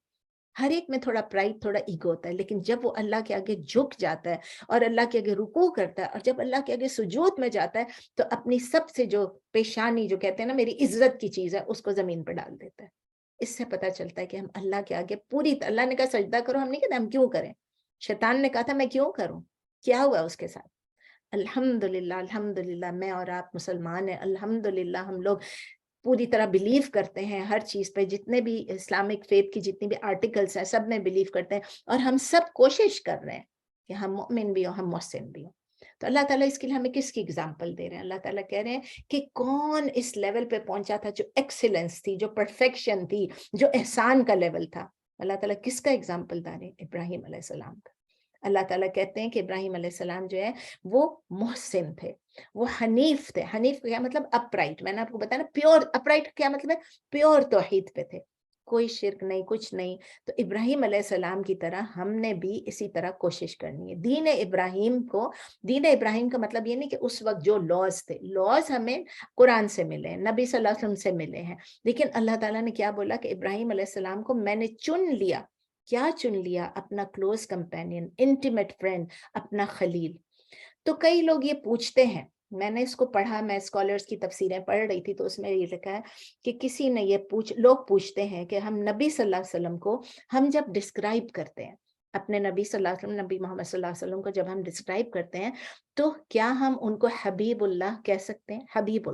ہر ایک میں تھوڑا پرائڈ، تھوڑا ایگو ہوتا ہے، لیکن جب وہ اللہ کے آگے جھک جاتا ہے اور اللہ کے آگے رکوع کرتا ہے، اور جب اللہ کے آگے سجود میں جاتا ہے، تو اپنی سب سے جو پیشانی، جو کہتے ہیں نا میری عزت کی چیز ہے، اس کو زمین پر ڈال دیتا ہے. اس سے پتہ چلتا ہے کہ ہم اللہ کے آگے پوری، اللہ نے کہا سجدہ کرو، ہم نہیں کہتے ہم کیوں کریں. شیطان نے کہا تھا میں کیوں کروں، کیا ہوا اس کے ساتھ؟ الحمدللہ، الحمدللہ میں اور آپ مسلمان ہیں، الحمدللہ ہم لوگ پوری طرح بلیو کرتے ہیں ہر چیز پہ. جتنے بھی اسلامک فیتھ کی جتنی بھی آرٹیکلس ہیں سب میں بلیو کرتے ہیں، اور ہم سب کوشش کر رہے ہیں کہ ہم مؤمن بھی ہوں، ہم محسن بھی ہوں. تو اللہ تعالیٰ اس کے لیے ہمیں کس کی اگزامپل دے رہے ہیں؟ اللہ تعالیٰ کہہ رہے ہیں کہ کون اس لیول پہ پہنچا تھا جو ایکسیلنس تھی، جو پرفیکشن تھی، جو احسان کا لیول تھا. اللہ تعالیٰ کس کا اگزامپل دے رہے ہیں؟ ابراہیم علیہ السلام کا. اللہ تعالیٰ کہتے ہیں کہ ابراہیم علیہ السلام جو ہے وہ محسن تھے، وہ حنیف تھے. حنیف کیا مطلب؟ Up right. میں نے آپ کو بتایا نا، پیور اپ رائٹ کیا مطلب ہے؟ پیور توحید پہ تھے، کوئی شرک نہیں, کچھ نہیں. تو ابراہیم علیہ السلام کی طرح ہم نے بھی اسی طرح کوشش کرنی ہے. دین ابراہیم کا مطلب یہ نہیں کہ اس وقت جو لاز تھے, لاز ہمیں قرآن سے ملے ہیں, نبی صلی اللہ علیہ وسلم سے ملے ہیں, لیکن اللہ تعالیٰ نے کیا بولا کہ ابراہیم علیہ السلام کو میں نے چن لیا. کیا چن لیا؟ اپنا کلوز کمپینین, انٹیمیٹ فرینڈ, اپنا خلیل. تو کئی لوگ یہ پوچھتے ہیں, میں نے اس کو پڑھا, میں اسکالرز کی تفسیریں پڑھ رہی تھی, تو اس میں یہ لکھا ہے کہ کسی نے لوگ پوچھتے ہیں کہ ہم نبی صلی اللہ علیہ وسلم کو ہم جب ڈسکرائب کرتے ہیں, اپنے نبی صلی اللہ علیہ وسلم, نبی محمد صلی اللہ علیہ وسلم کو جب ہم ڈسکرائب کرتے ہیں, تو کیا ہم ان کو حبیب اللہ کہہ سکتے ہیں؟ حبیب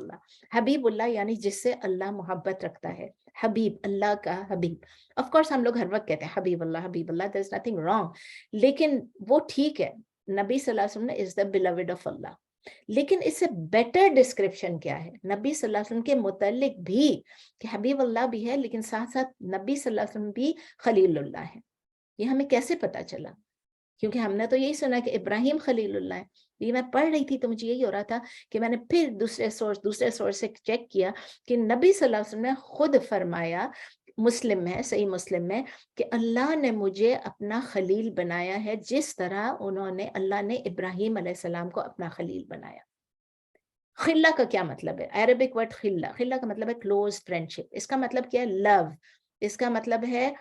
اللہ یعنی جس سے اللہ محبت رکھتا ہے, حبیب, اللہ کا حبیب. آف کورس ہم لوگ ہر وقت کہتے ہیں حبیب اللہ, there is nothing wrong, لیکن وہ ٹھیک ہے, نبی صلی اللہ علیہ وسلم is the beloved of اللہ. لیکن اس سے بیٹر ڈسکرپشن کیا ہے نبی صلی اللہ علیہ وسلم کے متعلق بھی, کہ حبیب اللہ بھی ہے لیکن ساتھ ساتھ نبی صلی اللہ علیہ وسلم بھی خلیل اللہ ہے. یہ ہمیں کیسے پتا چلا؟ کیونکہ ہم نے تو یہی سنا کہ ابراہیم خلیل اللہ ہے. یہ میں پڑھ رہی تھی تو مجھے یہی ہو رہا تھا کہ میں نے پھر دوسرے سورس سے چیک کیا کہ نبی صلی اللہ علیہ وسلم نے خود فرمایا, مسلم میں, صحیح مسلم میں, کہ اللہ نے مجھے اپنا خلیل بنایا ہے جس طرح اللہ نے ابراہیم علیہ السلام کو اپنا خلیل بنایا. خلہ کا کیا مطلب ہے؟ عربک ورڈ خلہ کا مطلب ہے کلوز فرینڈشپ. اس کا مطلب کیا ہے؟ لو. اس کا مطلب ہے,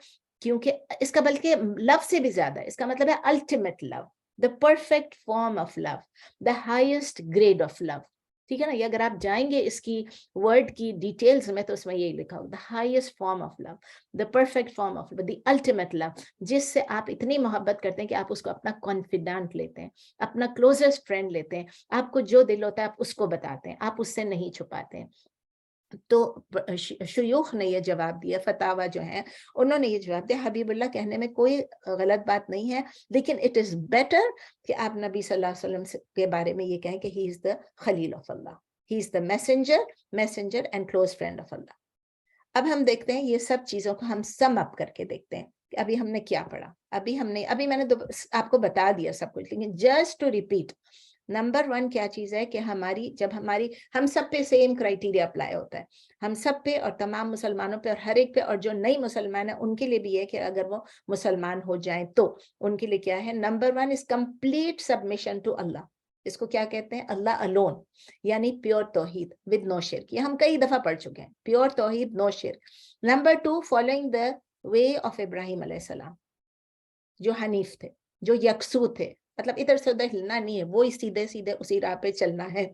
کیونکہ اس کا بلکہ لو سے بھی زیادہ ہے, اس کا مطلب ہے ultimate love, the perfect form of love, the highest grade of love. ٹھیک ہے نا؟ یہ اگر آپ جائیں گے اس کی ورڈ کی ڈیٹیلز میں تو اس میں یہی لکھا ہو, the highest form of love, the perfect form of love, the ultimate love, جس سے آپ اتنی محبت کرتے ہیں کہ آپ اس کو اپنا کانفیڈنٹ لیتے ہیں, اپنا کلوزسٹ فرینڈ لیتے ہیں, آپ کو جو دل ہوتا ہے آپ اس کو بتاتے ہیں, آپ اس سے نہیں چھپاتے ہیں. تو شیوخ نے یہ جواب دیا, فتاوا جو ہیں انہوں نے یہ جواب دیا, حبیب اللہ کہنے میں کوئی غلط بات نہیں ہے, لیکن اٹ از بیٹر کہ آپ نبی صلی اللہ علیہ وسلم کے بارے میں یہ کہیں کہ ہی از دا خلیل آف اللہ, he is the messenger and close friend of اللہ. اب ہم دیکھتے ہیں یہ سب چیزوں کو ہم سم اپ کر کے دیکھتے ہیں کہ ابھی ہم نے کیا پڑھا. ابھی میں نے آپ کو بتا دیا سب کچھ, لیکن جسٹ ٹو ریپیٹ, نمبر 1 کیا چیز ہے کہ ہم سب پہ سیم کرائٹیریا اپلائی ہوتا ہے, ہم سب پہ اور تمام مسلمانوں پہ اور ہر ایک پہ, اور جو نئی مسلمان ہیں ان کے لیے بھی ہے کہ اگر وہ مسلمان ہو جائیں تو ان کے لیے کیا ہے, number 1 is complete submission to اللہ. اس کو کیا کہتے ہیں؟ اللہ الون, یعنی پیور توحید ود نو شرک. یہ ہم کئی دفعہ پڑھ چکے ہیں, پیور توحید, نو شرک. Number 2, following the way of ابراہیم علیہ السلام, جو حنیف تھے, جو یکسو تھے, مطلب ادھر سے ادھر ہلنا نہیں ہے, وہی سیدھے اسی راہ پہ چلنا ہے.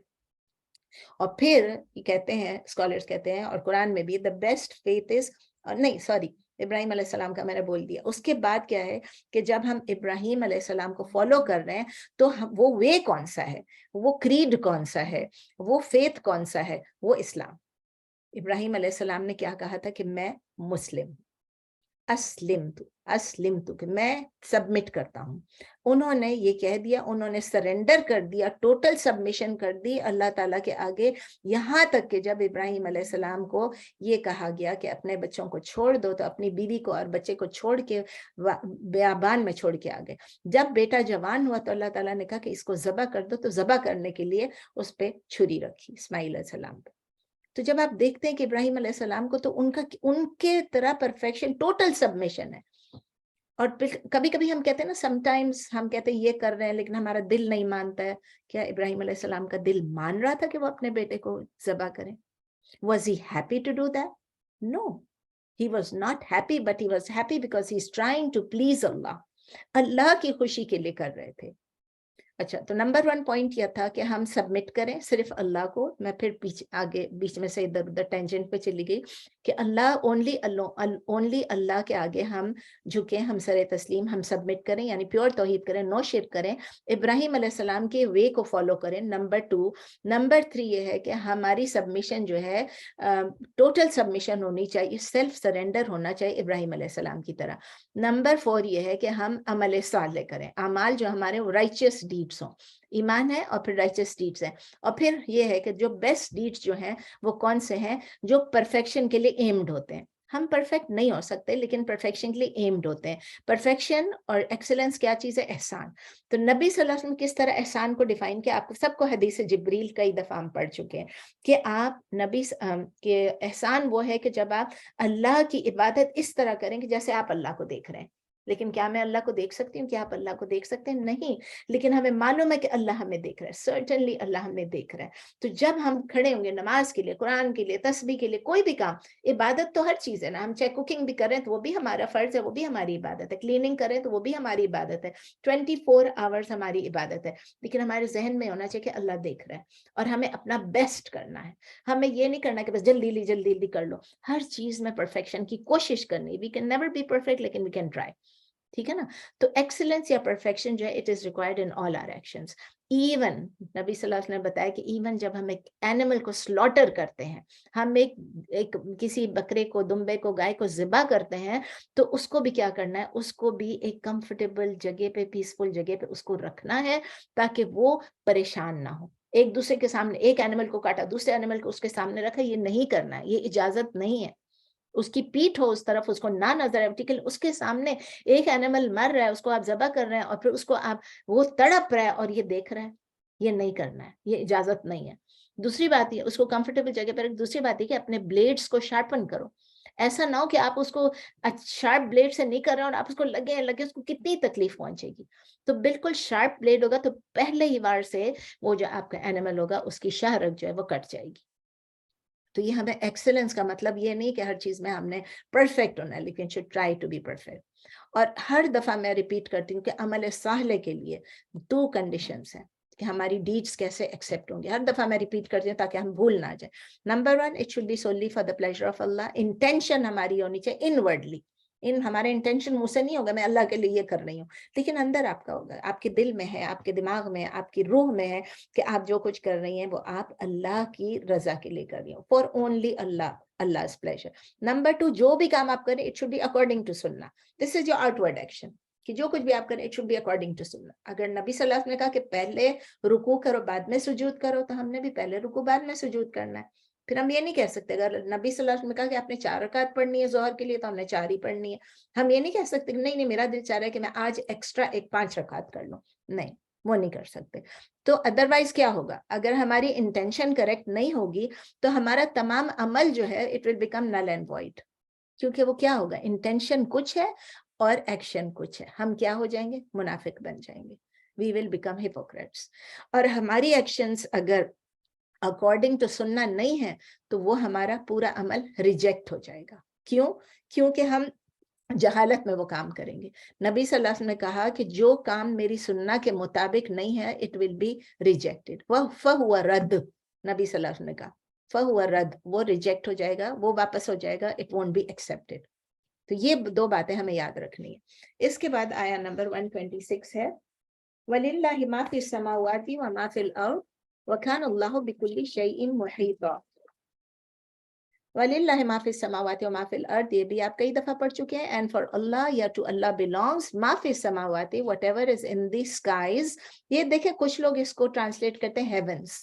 اور پھر یہ کہتے ہیں, اسکالرز کہتے ہیں, اور قرآن میں بھی, دا بیسٹ فیتھ از, نہیں سوری, ابراہیم علیہ السلام کا میں نے بول دیا. اس کے بعد کیا ہے کہ جب ہم ابراہیم علیہ السلام کو فالو کر رہے ہیں تو وہ وے کون سا ہے, وہ کریڈ کون سا ہے, وہ فیتھ کون سا ہے؟ وہ اسلام. ابراہیم علیہ السلام نے کیا کہا تھا کہ میں مسلم ہوں, اسلم تو کہ میں سبمٹ کرتا ہوں. انہوں نے یہ کہہ دیا, انہوں نے سرنڈر کر دیا, ٹوٹل سبمیشن کر دی اللہ تعالیٰ کے آگے, یہاں تک کہ جب ابراہیم علیہ السلام کو یہ کہا گیا کہ اپنے بچوں کو چھوڑ دو, تو اپنی بیوی کو اور بچے کو چھوڑ کے بیابان میں چھوڑ کے آگے. جب بیٹا جوان ہوا تو اللہ تعالیٰ نے کہا کہ اس کو ذبح کر دو, تو ذبح کرنے کے لیے اس پہ چھری رکھی, اسماعیل علیہ السلام پہ. تو جب آپ دیکھتے ہیں کہ ابراہیم علیہ السلام کو تو ان کے طرح پرفیکشن, ٹوٹل سبمیشن ہے. اور کبھی کبھی ہم کہتے ہیں نا, سم ٹائمز ہم کہتے ہیں یہ کر رہے ہیں لیکن ہمارا دل نہیں مانتا ہے. کیا ابراہیم علیہ السلام کا دل مان رہا تھا کہ وہ اپنے بیٹے کو ذبح کریں؟ Was he happy to do that? No, he was not happy, but he was happy because he is trying to please Allah. اللہ کی خوشی کے لیے کر رہے تھے. اچھا, تو نمبر 1 پوائنٹ یہ تھا کہ ہم سبمٹ کریں صرف اللہ کو. میں پھر آگے بیچ میں سے ادھر ادھر ٹینجنٹ پہ چلی گئی کہ اللہ اونلی اللہ کے آگے ہم جھکیں, ہم سر تسلیم, ہم سبمٹ کریں, یعنی پیور توحید کریں, نو شرک کریں, ابراہیم علیہ السلام کے وے کو فالو کریں. نمبر 2. نمبر 3 یہ ہے کہ ہماری سبمیشن جو ہے ٹوٹل سبمیشن ہونی چاہیے, سیلف سرنڈر ہونا چاہیے ابراہیم علیہ السلام کی طرح. نمبر 4 یہ ہے کہ ہم عمل صالح کریں, اعمال جو ہمارے رائچیس ڈیڈ, ایمان ہے اور پھر رائچس ڈیڈز ہیں. اور پھر یہ ہے کہ جو بیسٹ ڈیڈز جو ہیں وہ کون سے ہیں؟ جو پرفیکشن کے لیے ایمڈ ہوتے ہیں. ہم پرفیکٹ نہیں ہو سکتے لیکن پرفیکشن کے لیے ایمڈ ہوتے ہیں. پرفیکشن اور ایکسلنس کیا چیز ہے؟ احسان. تو نبی صلی اللہ علیہ وسلم کس طرح احسان کو ڈیفائن کیا؟ آپ کو سب کو حدیث جبریل کئی دفعہ ہم پڑھ چکے ہیں کہ آپ نبی کہ احسان وہ ہے کہ جب آپ اللہ کی عبادت اس طرح کریں کہ جیسے آپ اللہ کو دیکھ رہے ہیں. لیکن کیا میں اللہ کو دیکھ سکتی ہوں؟ کیا آپ اللہ کو دیکھ سکتے ہیں؟ نہیں. لیکن ہمیں معلوم ہے کہ اللہ ہمیں دیکھ رہا ہے. سرٹنلی اللہ ہمیں دیکھ رہا ہے. تو جب ہم کھڑے ہوں گے نماز کے لیے، قرآن کے لیے، تسبیح کے لیے، کوئی بھی کام، عبادت تو ہر چیز ہے نا. ہم چاہے کوکنگ بھی کریں تو وہ بھی ہمارا فرض ہے، وہ بھی ہماری عبادت ہے. کلیننگ کریں تو وہ بھی ہماری عبادت ہے. 24 آورز ہماری عبادت ہے. لیکن ہمارے ذہن میں ہونا چاہیے کہ اللہ دیکھ رہا ہے اور ہمیں اپنا بیسٹ کرنا ہے. ہمیں یہ نہیں کرنا کہ بس جلدی جلدی کر لو. ہر چیز میں پرفیکشن کی کوشش کرنی. We can never be perfect لیکن وی کین ٹرائی. ٹھیک ہے نا. تو ایکسلنس یا پرفیکشن جو ہے it is required in all our actions. Even نبی صلی اللہ علیہ وسلم نے بتایا کہ ایون جب ہم ایک اینیمل کو سلوٹر کرتے ہیں، ہم ایک کسی بکرے کو، دمبے کو، گائے کو ذبح کرتے ہیں، تو اس کو بھی کیا کرنا ہے؟ اس کو بھی ایک کمفرٹیبل جگہ پہ، پیسفل جگہ پہ اس کو رکھنا ہے تاکہ وہ پریشان نہ ہو. ایک دوسرے کے سامنے ایک اینیمل کو کاٹا، دوسرے اینیمل کو اس کے سامنے رکھا، یہ نہیں کرنا ہے، یہ اجازت نہیں ہے. اس کی پیٹھ ہو اس طرف، اس کو نہ نظر آئے. ٹھیک ہے، اس کے سامنے ایک اینیمل مر رہا ہے، اس کو آپ ذبح کر رہے ہیں اور پھر اس کو آپ، وہ تڑپ رہا ہے اور یہ دیکھ رہا ہے. یہ نہیں کرنا ہے، یہ اجازت نہیں ہے. دوسری بات یہ، اس کو کمفرٹیبل جگہ پر. دوسری بات یہ کہ اپنے بلیڈز کو شارپن کرو. ایسا نہ ہو کہ آپ اس کو شارپ بلیڈ سے نہیں کر رہے ہیں اور آپ اس کو لگے اس کو کتنی تکلیف پہنچے گی. تو بالکل شارپ بلیڈ ہوگا تو پہلے ہی وار سے وہ جو آپ کا اینیمل ہوگا اس کی شاہ رگ جو ہے وہ کٹ جائے گی. تو یہ ہمیں ایکسلنس کا مطلب یہ نہیں کہ ہر چیز میں ہم نے پرفیکٹ ہونا ہے، لیکن should try to be perfect. اور ہر دفعہ میں ریپیٹ کرتی ہوں کہ عمل صالح کے لیے 2 کنڈیشنز ہیں کہ ہماری ڈیڈز کیسے ایکسیپٹ ہوں گے. ہر دفعہ میں ریپیٹ کرتی ہوں تاکہ ہم بھول نہ جائیں. Number 1، it should be solely for the pleasure of Allah. Intention ہماری ہونی چاہیے انورڈلی. ہمارا انٹینشن منہ سے نہیں ہوگا میں اللہ کے لیے یہ کر رہی ہوں، لیکن اندر آپ کا ہوگا، آپ کے دل میں ہے، آپ کے دماغ میں ہے، آپ کی روح میں ہے کہ آپ جو کچھ کر رہی ہیں وہ آپ اللہ کی رضا کے لیے کر رہی ہوں. For only Allah, Allah's pleasure. Number 2، جو بھی کام آپ کریں it should be according to sunnah. This is your outward action. کہ جو کچھ بھی آپ کریں it should be according to sunnah. اگر نبی صلی اللہ علیہ وسلم نے کہا کہ پہلے رکوع کرو بعد میں سجود کرو، تو ہم نے بھی پہلے رکوع بعد میں سجود کرنا ہے. پھر ہم یہ نہیں کہہ سکتے اگر نبی صلی اللہ علیہ وسلم نے کہا کہ آپ نے 4 رکعت پڑھنی ہے ظہر کے لیے تو ہم نے 4 ہی پڑھنی ہے. ہم یہ نہیں کہہ سکتے کہ نہیں میرا دل چاہ رہا ہے کہ میں آج ایکسٹرا 5 رکعت کر لوں. نہیں، وہ نہیں کر سکتے. تو ادروائز کیا ہوگا؟ اگر ہماری انٹینشن کریکٹ نہیں ہوگی تو ہمارا تمام عمل جو ہے it will become null and void. کیونکہ وہ کیا ہوگا؟ انٹینشن کچھ ہے اور ایکشن کچھ ہے. ہم کیا ہو جائیں گے؟ منافق بن جائیں گے. وی ول بیکم ہپوکریٹس. اور ہماری ایکشنز اگر اکارڈنگ ٹو سننا نہیں ہے تو وہ ہمارا پورا عمل ریجیکٹ ہو جائے گا. کیوں؟ کیونکہ ہم جہالت میں وہ کام کریں گے. نبی صلی اللہ علیہ وسلم نے کہا کہ جو کام میری سننا کے مطابق نہیں ہے اٹ ول بی ریجیکٹڈ. فَهُوَ رد. نبی صلی اللہ علیہ وسلم نے کہا فَهُوَ رد، وہ ریجیکٹ ہو جائے گا، وہ واپس ہو جائے گا. It won't be accepted. تو یہ 2 باتیں ہمیں یاد رکھنی ہے. اس کے بعد آیا نمبر 126 ہے وَلِلَّهِ مَا فِي السَّمَاوَاتِ وَمَا فِي الْأَرْضِ وَكَانَ اللَّهُ بِكُلِّ شَيْءٍ مُحِيطًا. وَلِلَّهِ مَا فِي السَّمَاوَاتِ وَمَا فِي الْأَرْضِ، یہ بھی آپ کئی دفعہ پڑھ چکے ہیں. اینڈ فار اللہ یا ٹو اللہ belongs مَا فِي السَّمَاوَاتِ whatever is in the skies. یہ دیکھیں کچھ لوگ اس کو ٹرانسلیٹ کرتے ہیں heavens.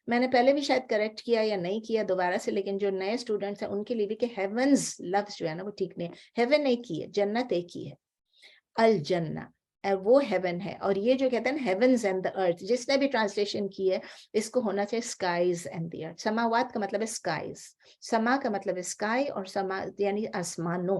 میں نے پہلے بھی شاید کریکٹ کیا یا نہیں کیا دوبارہ سے، لیکن جو نئے اسٹوڈنٹس ہیں ان کے لیے بھی کہ heavens لفظ جو ہے نا وہ ٹھیک نہیں ہے. heaven ایک ہی ہے، جنت ایک ہی ہے، الجنہ وہ ہیون ہے. اور یہ جو کہتے ہیں heavens and the earth، جس نے بھی ٹرانسلیشن کی ہے اس کو ہونا چاہیے skies and the earth. سماوات کا مطلب ہے skies، سما کا مطلب ہے sky اور سما یعنی آسمانوں.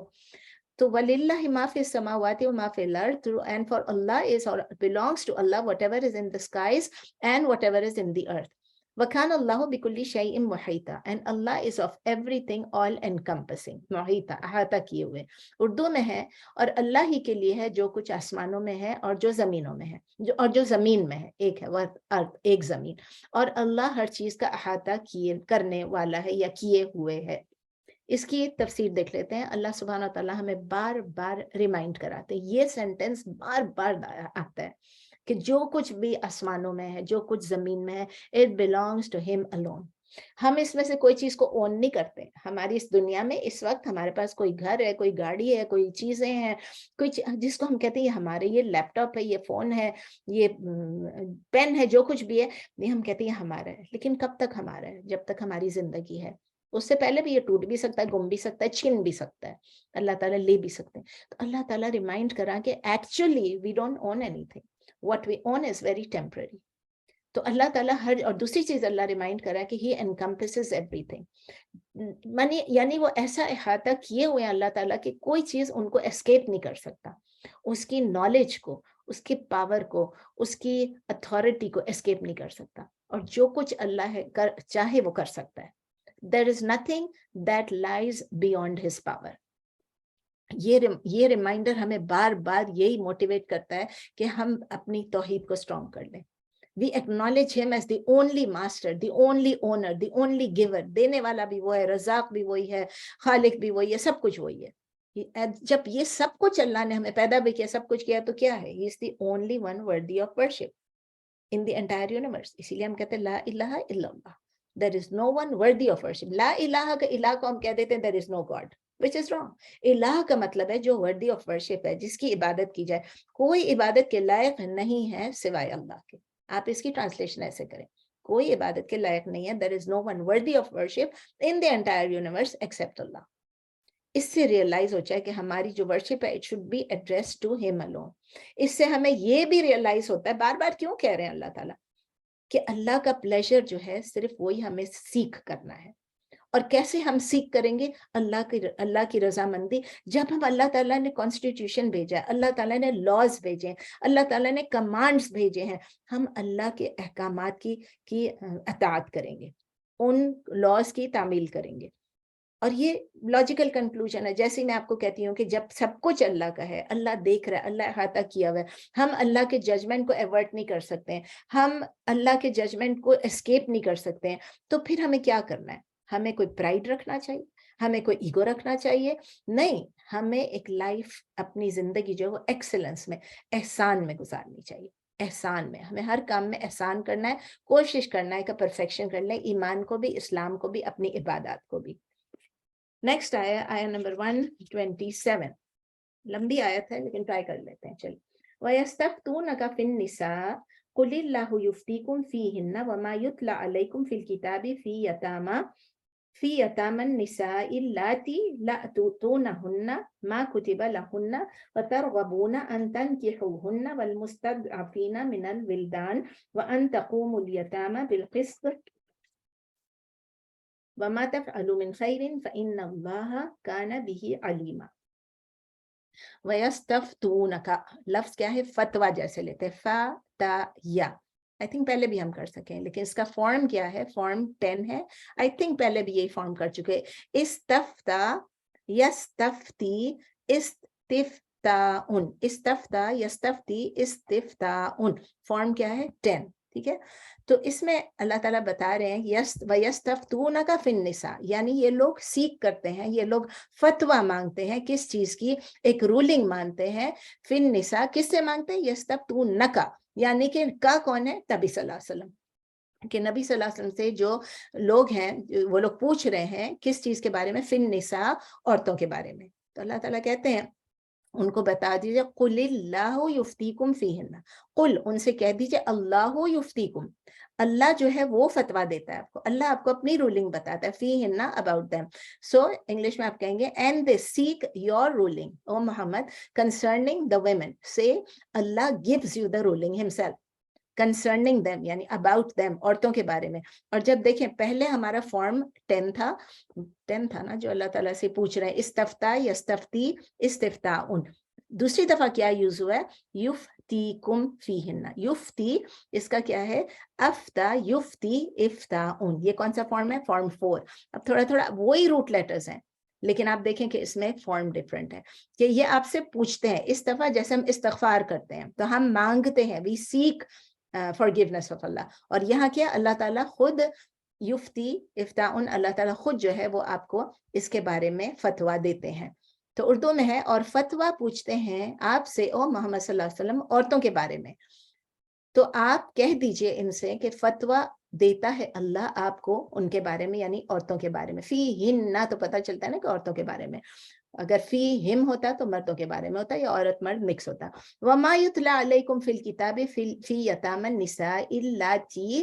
تو وَلِلَّهِ مَا فِي السَّمَاوَاتِ وَمَا فِي الْأَرْضِ and for Allah is or belongs to Allah whatever is in the skies and whatever is in the earth. وَكَانَ اللَّهُ بِكُلِّ شَيْءٍ مُحِيطًا and Allah is of everything all encompassing. محیطہ احاطہ کیے ہوئے اردو میں ہے. اور اللہ ہی کے لیے ہے جو کچھ آسمانوں میں ہے اور جو زمینوں میں ہے، اور جو زمین میں ہے. ایک ہے وہ ارض، ایک زمین. اور اللہ ہر چیز کا احاطہ کیے کرنے والا ہے یا کیے ہوئے ہے. اس کی ایک تفسیر دیکھ لیتے ہیں. اللہ سبحانہ وتعالیٰ ہمیں بار بار ریمائنڈ کراتے ہیں، یہ سینٹنس بار بار آتا ہے کہ جو کچھ بھی آسمانوں میں ہے، جو کچھ زمین میں ہے، it belongs to him alone. ہم اس میں سے کوئی چیز کو اون نہیں کرتے. ہماری اس دنیا میں اس وقت ہمارے پاس کوئی گھر ہے، کوئی گاڑی ہے، کوئی چیزیں ہیں، کوئی جس کو ہم کہتے ہیں یہ ہمارے، یہ لیپ ٹاپ ہے، یہ فون ہے، یہ پین ہے، جو کچھ بھی ہے یہ ہم کہتے ہیں یہ ہمارا ہے. لیکن کب تک ہمارا ہے؟ جب تک ہماری زندگی ہے. اس سے پہلے بھی یہ ٹوٹ بھی سکتا ہے, گم بھی سکتا ہے, چھن بھی سکتا ہے, اللہ تعالیٰ لے بھی سکتے ہیں. تو اللہ تعالیٰ ریمائنڈ کرا کہ actually we don't own anything, what we own is very temporary. تو اللہ تعالیٰ اور دوسری چیز اللہ ریمائنڈ کرا کہ ہی انکمپسز ایوری تھنگ, یعنی وہ ایسا احاطہ کیے ہوئے ہیں اللہ تعالیٰ کہ کوئی چیز ان کو اسکیپ نہیں کر سکتا, اس کی نالج کو, اس کی پاور کو, اس کی اتھارٹی کو اسکیپ نہیں کر سکتا, اور جو کچھ اللہ چاہے وہ کر سکتا ہے. There is nothing that lies beyond his power. یہ ریمائنڈر ہمیں بار بار یہی موٹیویٹ کرتا ہے کہ ہم اپنی توحید کو اسٹرانگ کر لیں. We acknowledge him as the only master, the only owner, the only giver. دینے والا بھی وہ ہے, رزاق بھی وہی ہے, خالق بھی وہی ہے, سب کچھ وہی ہے. جب یہ سب کچھ اللہ نے ہمیں پیدا بھی کیا, سب کچھ کیا, تو کیا ہے, he is the only one worthy of worship in the entire universe. اسی لیے ہم کہتے ہیں لا الہ الا اللہ, there is no one worthy of worship. لا الہ کا الہ کو ہم کہہ دیتے ہیں there is no God, which is wrong. الہ کا مطلب ہے جو worthy of worship ہے, جس کی عبادت کی جائے. کوئی عبادت کے لائق نہیں ہے سوائے اللہ کے. آپ اس کی ٹرانسلیشن ایسے کریں, کوئی عبادت کے لائق نہیں ہے, there is no one worthy of worship in the entire universe except Allah. اس سے ریئلائز ہو جائے کہ ہماری جو ورشپ ہے it should be addressed to him alone. اس سے ہمیں یہ بھی ریئلائز ہوتا ہے, بار بار کیوں کہہ رہے ہیں اللہ تعالیٰ, کہ اللہ کا پلیجر جو ہے صرف وہی ہمیں سیکھ کرنا ہے. اور کیسے ہم سیکھ کریں گے, اللہ کی رضامندی. جب ہم اللہ تعالیٰ نے کانسٹیٹیوشن بھیجا ہے, اللہ تعالیٰ نے لاز بھیجے ہیں, اللہ تعالیٰ نے کمانڈز بھیجے ہیں, ہم اللہ کے احکامات کی اطاعت کریں گے, ان لاز کی تعمیل کریں گے. اور یہ لاجیکل کنکلوژن ہے. جیسے میں آپ کو کہتی ہوں کہ جب سب کچھ اللہ کا ہے, اللہ دیکھ رہا ہے, اللہ احاطہ کیا ہوا ہے, ہم اللہ کے ججمنٹ کو ایورٹ نہیں کر سکتے ہیں, ہم اللہ کے ججمنٹ کو اسکیپ نہیں کر سکتے ہیں, تو پھر ہمیں کیا کرنا ہے؟ ہمیں کوئی پرائڈ رکھنا چاہیے, ہمیں کوئی ایگو رکھنا چاہیے؟ نہیں, ہمیں ایک لائف, اپنی زندگی جو ہے وہ ایکسلنس میں, احسان میں گزارنی چاہیے. احسان میں, ہمیں ہر کام میں احسان کرنا ہے, کوشش کرنا ہے کہ پرفیکشن کر لیں, ایمان کو بھی, اسلام کو بھی, اپنی عبادات کو بھی. نیکسٹ آیا نمبر 127, لمبی آیت ہے لیکن ٹرائی کر لیتے ہیں. چلیے. وَيَسْتَفْتُونَكَ فِي النِّسَاءِ قُلِ اللَّهُ يُفْتِيكُمْ فِيهِنَّ وَمَا يُتْلَى عَلَيْكُمْ فِي الْكِتَابِ فِي يَتَامَى النِّسَاءِ اللَّاتِي لَا تُؤْتُونَهُنَّ مَا كُتِبَ لَهُنَّ وَتَرْغَبُونَ أَن تَنكِحُوهُنَّ وَالْمُسْتَضْعَفِينَ مِنَ الْوِلْدَانِ وَأَن تَقُومُوا الْيَتَامَى بِالْقِسْطِ وَمَا تَفْعَلُوا مِنْ خَيْرٍ فَإِنَّ اللَّهَ كَانَ بِهِ عَلِيمًا. وَيَسْتَفْتُونَكَ, لفظ کیا ہے, فتویٰ جیسے لیتے ہیں, فا تا یا. آئی تھنک پہلے بھی ہم کر سکیں, لیکن اس کا فارم کیا ہے, فارم 10 ہے. آئی تھنک پہلے بھی یہی فارم کر چکے. استفتا, یستفتی, استفتاؤن, استفتا, یستفتی, استفتاؤن. فارم کیا ہے, 10. ٹھیک ہے. تو اس میں اللہ تعالیٰ بتا رہے ہیں وَيَسْتَفْتُونَكَ فِي النِّسَاءِ, یعنی یہ لوگ سیکھ کرتے ہیں, یہ لوگ فتویٰ مانگتے ہیں, کس چیز کی, ایک رولنگ مانتے ہیں. فِي النِّسَاء, کس سے مانگتے ہیں, يَسْتَفْتُونَكَ, یعنی کہ کا کون ہے, نبی صلی اللہ علیہ وسلم. کہ نبی صلی اللہ علیہ وسلم سے جو لوگ ہیں وہ لوگ پوچھ رہے ہیں کس چیز کے بارے میں, فِي النِّسَاء, عورتوں کے بارے میں. تو اللہ تعالیٰ کہتے ہیں ان کو بتا دیجئے قُلِ اللَّهُ يُفْتِيكُمْ فِيهِنَّ, قل, ان سے کہہ دیجئے اللہ یفتیکم, اللہ جو ہے وہ فتویٰ دیتا ہے آپ کو, اللہ آپ کو اپنی رولنگ بتاتا ہے, فیہن, about them. So انگلش میں آپ کہیں گے and they seek your ruling, O Muhammad, concerning the women. Say Allah gives you the ruling himself concerning them, یعنی about them, عورتوں کے بارے میں. اور جب دیکھیں پہلے ہمارا فارم 10 تھا نا, جو اللہ تعالیٰ سے پوچھ رہے ہیں, استفتا, یستفتی, استفتاؤن. دوسری دفعہ کیا یوز ہوا ہے, یفتیکم فیہن. یفتی, اس کا کیا ہے, افتا, یفتی, افتاؤن. یہ کون سا فارم ہے, فارم 4. اب تھوڑا تھوڑا وہی روٹ لیٹرز ہیں, لیکن آپ دیکھیں کہ اس میں فارم ڈیفرنٹ ہے. کہ یہ آپ سے پوچھتے ہیں, اس دفعہ جیسے ہم استغفار کرتے ہیں تو ہم مانگتے ہیں, وی سیک forgiveness of Allah. اور یہاں کیا, اللہ تعالیٰ خود یفتی, افتاؤن, اللہ تعالیٰ خود جو ہے وہ آپ کو اس کے بارے میں فتویٰ دیتے ہیں. تو اردو میں ہے, اور فتویٰ پوچھتے ہیں آپ سے او محمد صلی اللہ علیہ وسلم عورتوں کے بارے میں. تو آپ کہہ دیجئے ان سے کہ فتویٰ دیتا ہے اللہ آپ کو ان کے بارے میں, یعنی عورتوں کے بارے میں. فی ہن, تو پتہ چلتا ہے نا کہ عورتوں کے بارے میں. اگر فی ہم ہوتا تو مردوں کے بارے میں ہوتا, یا عورت مرد مکس ہوتا. وما یتلی علیکم فی الکتاب فی یتامی النساء اللاتی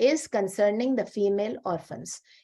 is concerning the female orphans,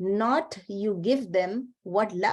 not you give them what la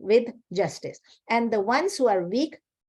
with justice, and the ones who are weak,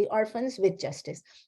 the orphans with justice,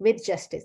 with justice।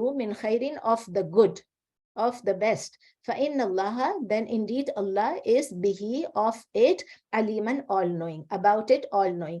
do, min khairin, of the good, of the best, فَإِنَّ اللَّهَ, then indeed Allah is bihi, of it, aliman, all knowing, about it, all knowing।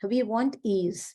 We want ease,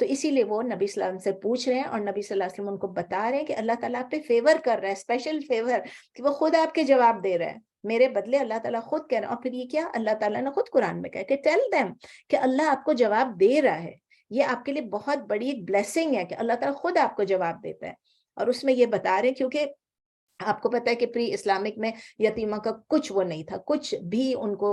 تو اسی لیے وہ نبی صلی اللہ علیہ وسلم سے پوچھ رہے ہیں اور نبی صلی اللہ علیہ وسلم ان کو بتا رہے ہیں کہ اللہ تعالیٰ آپ پہ فیور کر رہا ہے, اسپیشل فیور, کہ وہ خود آپ کے جواب دے رہا ہے میرے بدلے. اللہ تعالیٰ خود کہہ رہا ہے. اور پھر یہ کیا, اللہ تعالیٰ نے خود قرآن میں کہا کہ ٹیل دیم کہ اللہ آپ کو جواب دے رہا ہے. یہ آپ کے لیے بہت بڑی ایک بلیسنگ ہے کہ اللہ تعالیٰ خود آپ کو جواب دیتا ہے. اور اس میں یہ بتا رہے کیونکہ آپ کو پتا ہے کہ پری اسلامک میں یتیمہ کا کچھ وہ نہیں تھا, کچھ بھی ان کو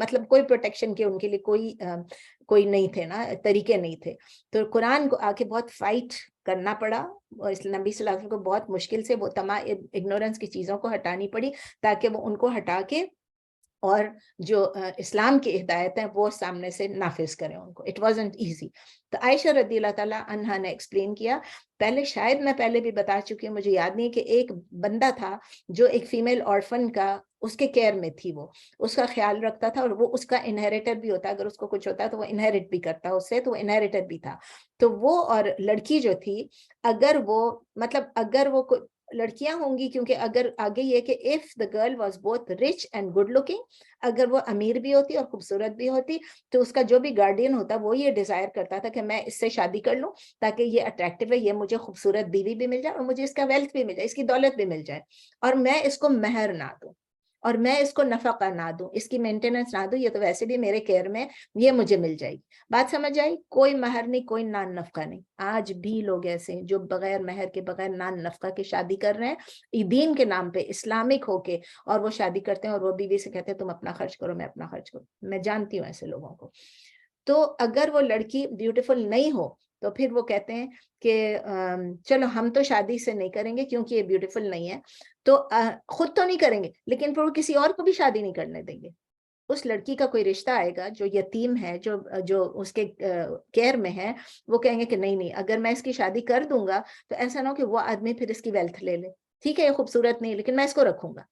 مطلب کوئی پروٹیکشن کے ان کے لیے کوئی نہیں تھے نا, طریقے نہیں تھے. تو قرآن کو آ کے بہت فائٹ کرنا پڑا, اور اس نبی صلی اللہ علیہ وسلم کو بہت مشکل سے وہ تمام اگنورنس کی چیزوں کو ہٹانی پڑی تاکہ وہ ان کو ہٹا کے اور جو اسلام کی ہدایت ہیں وہ سامنے سے نافذ کریں ان کو. It wasn't easy. تو عائشہ رضی اللہ تعالیٰ عنہا نے ایکسپلین کیا, پہلے شاید میں پہلے بھی بتا چکی ہوں, مجھے یاد نہیں, کہ ایک بندہ تھا جو ایک فیمیل آرفن کا اس کے کیئر میں تھی, وہ اس کا خیال رکھتا تھا, اور وہ اس کا انہیریٹر بھی ہوتا, اگر اس کو کچھ ہوتا ہے تو وہ انہیریٹ بھی کرتا اس سے, تو وہ انہیریٹر بھی تھا. تو وہ اور لڑکی جو تھی, اگر وہ لڑکیاں ہوں گی, کیونکہ اگر آگے یہ کہ if the girl was both rich and good looking, اگر وہ امیر بھی ہوتی اور خوبصورت بھی ہوتی, تو اس کا جو بھی گارڈین ہوتا وہ یہ ڈیزائر کرتا تھا کہ میں اس سے شادی کر لوں تاکہ یہ اٹریکٹیو ہے, یہ مجھے خوبصورت بیوی بھی مل جائے اور مجھے اس کا ویلتھ بھی مل جائے, اس کی دولت بھی مل جائے, اور میں اس کو مہر نہ دوں اور میں اس کو نفقہ نہ دوں, اس کی مینٹیننس نہ دوں, یہ تو ویسے بھی میرے کیئر میں, یہ مجھے مل جائے گی. بات سمجھ آئی؟ کوئی مہر نہیں, کوئی نان نفقہ نہیں. آج بھی لوگ ایسے ہیں جو بغیر مہر کے, بغیر نان نفقہ کے شادی کر رہے ہیں دین کے نام پہ, اسلامک ہو کے, اور وہ شادی کرتے ہیں اور وہ بیوی سے کہتے ہیں تم اپنا خرچ کرو, میں اپنا خرچ کروں. میں جانتی ہوں ایسے لوگوں کو. تو اگر وہ لڑکی بیوٹیفل نہیں ہو تو پھر وہ کہتے ہیں کہ چلو ہم تو شادی سے نہیں کریں گے کیونکہ یہ بیوٹیفل نہیں ہے, تو خود تو نہیں کریں گے لیکن پھر وہ کسی اور کو بھی شادی نہیں کرنے دیں گے. اس لڑکی کا کوئی رشتہ آئے گا جو یتیم ہے, جو اس کے کیئر میں ہے, وہ کہیں گے کہ نہیں, اگر میں اس کی شادی کر دوں گا تو ایسا نہ ہو کہ وہ آدمی پھر اس کی ویلتھ لے لے. ٹھیک ہے یہ خوبصورت نہیں لیکن میں اس کو رکھوں گا,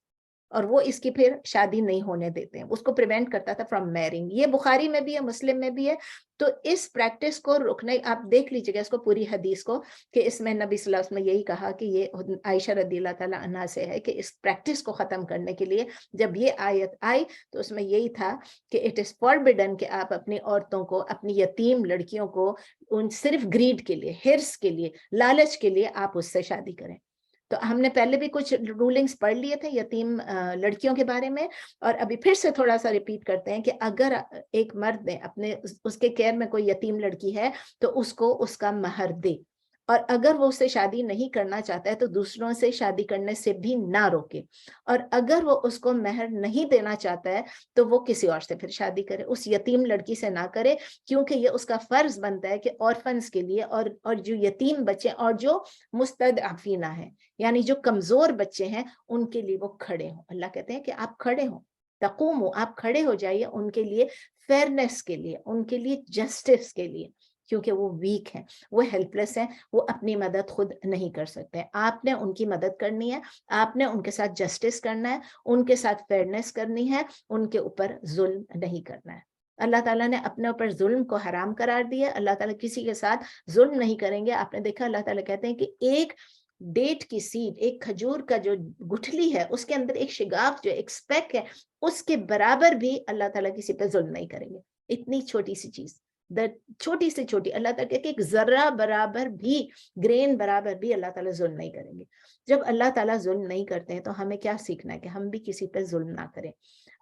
اور وہ اس کی پھر شادی نہیں ہونے دیتے ہیں, اس کو پریونٹ کرتا تھا فرام میرنگ. یہ بخاری میں بھی ہے, مسلم میں بھی ہے. تو اس پریکٹس کو رکنے, آپ دیکھ لیجیے گا اس کو پوری حدیث کو, کہ اس میں نبی صلی اللہ علیہ وسلم نے یہی کہا کہ یہ عائشہ رضی اللہ تعالیٰ عنہا سے ہے کہ اس پریکٹس کو ختم کرنے کے لیے جب یہ آیت آئی تو اس میں یہی تھا کہ اٹ از فاربڈن کہ آپ اپنی عورتوں کو, اپنی یتیم لڑکیوں کو, ان صرف گریڈ کے لیے, ہرس کے لیے, لالچ کے لیے آپ اس سے شادی کریں. تو ہم نے پہلے بھی کچھ رولنگز پڑھ لیے تھے یتیم لڑکیوں کے بارے میں, اور ابھی پھر سے تھوڑا سا ریپیٹ کرتے ہیں کہ اگر ایک مرد نے اپنے اس کے کیئر میں کوئی یتیم لڑکی ہے تو اس کو اس کا مہر دے, اور اگر وہ اس سے شادی نہیں کرنا چاہتا ہے تو دوسروں سے شادی کرنے سے بھی نہ روکے, اور اگر وہ اس کو مہر نہیں دینا چاہتا ہے تو وہ کسی اور سے پھر شادی کرے, اس یتیم لڑکی سے نہ کرے, کیونکہ یہ اس کا فرض بنتا ہے کہ آرفنز کے لیے اور جو یتیم بچے اور جو مستضعفین ہیں, یعنی جو کمزور بچے ہیں, ان کے لیے وہ کھڑے ہوں. اللہ کہتے ہیں کہ آپ کھڑے ہوں, تقوموا, آپ کھڑے ہو جائیے ان کے لیے, فیئرنیس کے لیے, ان کے لیے جسٹس کے لیے, کیونکہ وہ ویک ہیں, وہ ہیلپ لیس ہیں, وہ اپنی مدد خود نہیں کر سکتے. آپ نے ان کی مدد کرنی ہے, آپ نے ان کے ساتھ جسٹس کرنا ہے, ان کے ساتھ فیئرنیس کرنی ہے, ان کے اوپر ظلم نہیں کرنا ہے. اللہ تعالیٰ نے اپنے اوپر ظلم کو حرام قرار دیا. اللہ تعالیٰ کسی کے ساتھ ظلم نہیں کریں گے. آپ نے دیکھا اللہ تعالیٰ کہتے ہیں کہ ایک ڈیٹ کی سیڈ, ایک کھجور کا جو گٹھلی ہے, اس کے اندر ایک شگاف جو ایک سپیک ہے, اس کے برابر بھی اللہ تعالیٰ کسی پہ ظلم نہیں کریں گے. اتنی چھوٹی سی چیز, چھوٹی سے چھوٹی, اللہ تعالیٰ کہتے ہیں کہ ایک ذرہ برابر بھی, گرین برابر بھی اللہ تعالیٰ ظلم نہیں کریں گے. جب اللہ تعالیٰ ظلم نہیں کرتے ہیں تو ہمیں کیا سیکھنا ہے کہ ہم بھی کسی پہ ظلم نہ کریں.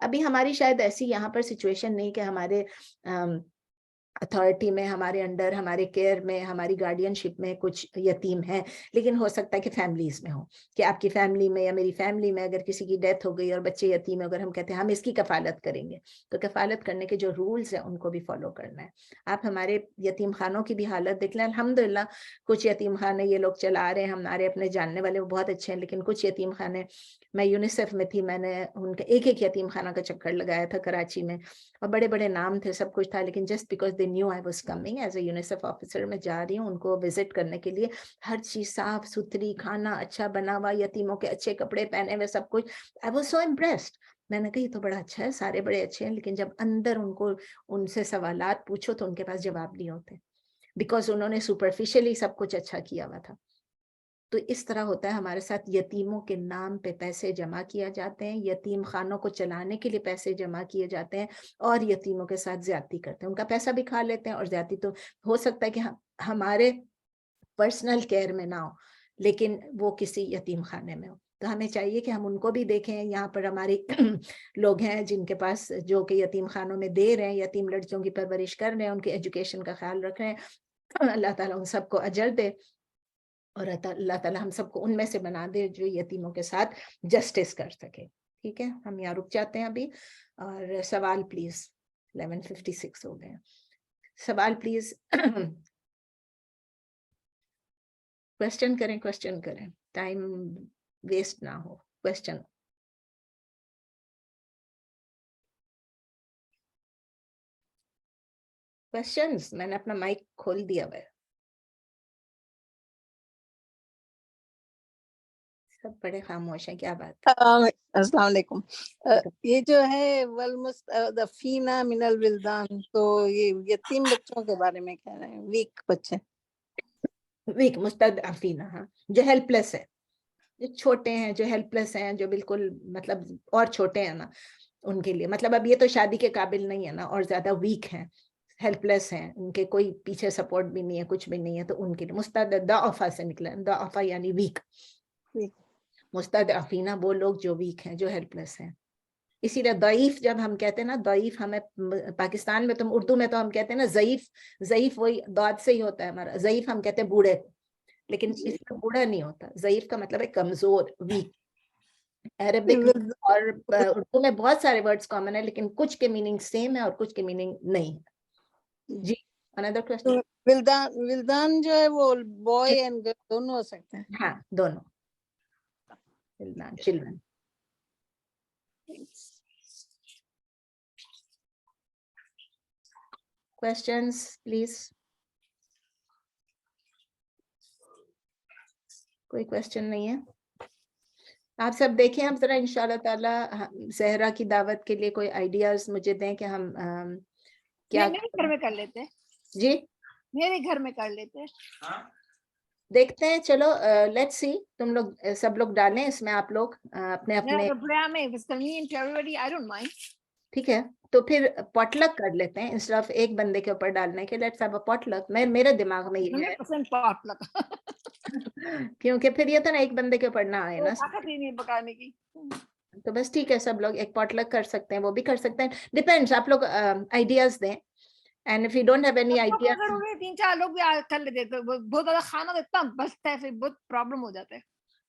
ابھی ہماری شاید ایسی یہاں پر سچویشن نہیں کہ ہمارے اتھارٹی میں, ہمارے انڈر, ہمارے کیئر میں, ہماری گارڈین شپ میں کچھ یتیم ہیں, لیکن ہو سکتا ہے کہ فیملیز میں ہوں, کہ آپ کی فیملی میں یا میری فیملی میں اگر کسی کی ڈیتھ ہو گئی اور بچے یتیم ہیں, اگر ہم کہتے ہیں ہم اس کی کفالت کریں گے, تو کفالت کرنے کے جو رولز ہیں ان کو بھی فالو کرنا ہے. آپ ہمارے یتیم خانوں کی بھی حالت دیکھ لیں. الحمدللہ کچھ یتیم خانے یہ لوگ چلا رہے ہیں, ہمارے اپنے جاننے والے وہ بہت اچھے ہیں, لیکن کچھ یتیم خانے, میں یونیسیف میں تھی, میں نے ان کے ایک یتیم خانہ کا چکر لگایا تھا کراچی میں, اور بڑے بڑے نام تھے, سب کچھ تھا, لیکن just because they knew I was coming as a UNICEF officer, میں جا رہی ہوں ان کو وزٹ کرنے کے لیے, ہر چیز صاف ستھری, کھانا اچھا بنا ہوا, یتیموں کے اچھے کپڑے پہنے ہوئے, سب کچھ. I was so impressed. میں نے کہا یہ تو بڑا اچھا ہے, سارے بڑے اچھے ہیں, لیکن جب اندر ان سے سوالات پوچھو تو ان کے پاس جواب نہیں ہوتے, بیکاز انہوں نے سپرفیشلی سب کچھ اچھا کیا ہوا تھا. تو اس طرح ہوتا ہے ہمارے ساتھ, یتیموں کے نام پہ پیسے جمع کیا جاتے ہیں, یتیم خانوں کو چلانے کے لیے پیسے جمع کیے جاتے ہیں, اور یتیموں کے ساتھ زیادتی کرتے ہیں, ان کا پیسہ بھی کھا لیتے ہیں, اور زیادتی تو ہو سکتا ہے کہ ہمارے پرسنل کیئر میں نہ ہو لیکن وہ کسی یتیم خانے میں ہو. تو ہمیں چاہیے کہ ہم ان کو بھی دیکھیں. یہاں پر ہماری لوگ ہیں جن کے پاس جو کہ یتیم خانوں میں دے رہے ہیں, یتیم لڑکیوں کی پرورش کر رہے ہیں, ان کی ایجوکیشن کا خیال رکھ رہے ہیں. اللہ تعالیٰ ان سب کو اجر دے اور اللہ تعالیٰ ہم سب کو ان میں سے بنا دے جو یتیموں کے ساتھ جسٹس کر سکے. ٹھیک ہے, ہم یہاں رک جاتے ہیں ابھی. اور سوال پلیز. 11:56 ہو گئے. سوال پلیز. کوشچن کریں, ٹائم ویسٹ نہ ہو. کوشچن. کوشچنز. میں نے اپنا مائک کھول دیا ہوا ہے. سب بڑے خاموش ہیں, کیا بات؟ السلام علیکم. یہ جو ہے والمستضعفین من الولدان, تو یہ یتیم بچوں کے بارے میں کہہ رہے ہیں, ویک بچے. ویک مستضعفین, ہاں, جو ہیلپ لیس ہے, جو چھوٹے ہیں, جو ہیلپ لیس ہیں, جو بالکل مطلب اور چھوٹے ہیں نا, ان کے لیے مطلب اب یہ تو شادی کے قابل نہیں ہے نا, اور زیادہ ویک ہیں, ہیلپ لیس ہیں, ان کے کوئی پیچھے سپورٹ بھی نہیں ہے, کچھ بھی نہیں ہے, تو ان کے لیے مستضعفہ سے نکلا ہے. ضعفہ یعنی ویک. مستضعفین وہ لوگ جو ویک ہیں, جو ہیلپ لیس ہیں. اسی لیے ضعیف جب ہم کہتے ہیں نا, ضعیف ہمیں پاکستان میں, تم اردو میں تو ہم کہتے ہیں نا ضعیف, ضعیف وہی ضاد سے ہی ہوتا ہے ہمارا. ضعیف ہم کہتے ہیں بوڑھے کو, لیکن اس میں بوڑھا نہیں ہوتا. ضعیف کا مطلب ہے کمزور, ویک. عربک اور اردو میں بہت سارے ورڈز کامن ہیں, لیکن کچھ کے میننگ سیم ہے اور کچھ کے میننگ نہیں ہے. جی, another question. ولدان جو ہے وہ بوائے اینڈ گرل دونوں ہو سکتے ہیں. ہاں, دونوں. چلڈرن. Questions, please. کوئی کوشچن نہیں ہے؟ آپ سب دیکھیں اب ذرا انشاءاللہ تعالی زہرا کی دعوت کے لیے کوئی آئیڈیاز مجھے دیں کہ ہم کیا میرے گھر میں کر لیتے ہیں. جی, میرے گھر میں کر لیتے ہیں. دیکھتے ہیں. چلو لیٹس سی. تم لوگ سب لوگ ڈالیں اس میں, آپ لوگ اپنے اپنے. ٹھیک ہے, تو پھر پاٹ لک کر لیتے ہیں انسٹیڈ آف ایک بندے کے اوپر ڈالنے کے. لیٹس ہیو اے پاٹ لک. میرے دماغ میں یہ ہے کیونکہ پھر یہ تو نا ایک بندے کے اوپر نہ آئے نا, طاقت ہی نہیں پکانے کی. تو بس ٹھیک ہے, سب لوگ ایک پاٹ لک کر سکتے ہیں, وہ بھی کر سکتے ہیں. ڈیپینڈس, آپ لوگ آئیڈیاز دیں. And if you don't have any idea, 3-4 لوگ بھی کر لیتے, بہت زیادہ کھانا اتنا بچتا ہے, پھر بہت پرابلم ہو جاتا ہے.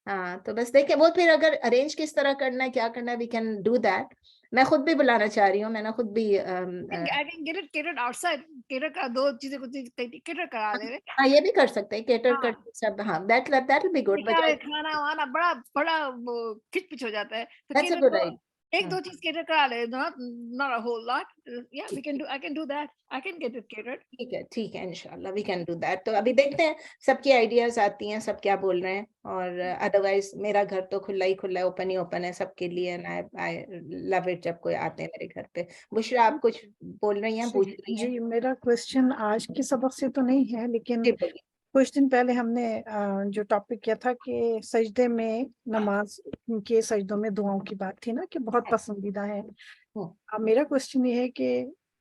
ہاں, تو بس دیکھیں وہ پھر اگر ارینج کس طرح کرنا ہے, کیا کرنا ہے, وی کین ڈو دیٹ. میں خود بھی بلانا چاہ رہی ہوں, میں نے خود بھی دو چیزیں کیٹر کرا لے. ہاں, یہ بھی کر سکتے ہیں کیٹر کر سب. ہاں, دیٹ ول بی گڈ. کھانا وانا بڑا کھچ پچ ہو جاتا ہے, تو ایک دو چیز کیٹر کرا لے, not a whole lot. Yeah, I can do that. I can get it catered. ٹھیک ہے انشاءاللہ وی کین ڈو دیٹ. تو ابھی دیکھتے ہیں سب کی آئیڈیاز آتی ہیں, سب کیا بول رہے ہیں. اور ادروائز میرا گھر تو کھلا ہی کھلا ہے, اوپن ہی اوپن ہے سب کے لیے. I love it جب کوئی آتے ہیں میرے گھر پہ. بشرا, آپ کچھ بول رہی ہیں, پوچھ رہی ہیں؟ جی, میرا کوشچن آج کے سبق سے تو نہیں ہے, لیکن کچھ دن پہلے ہم نے جو ٹاپک کیا تھا کہ سجدے میں نماز کے سجدوں میں دعاؤں کی بات تھی نا, کہ بہت پسندیدہ ہے. اب میرا کوشچن یہ ہے کہ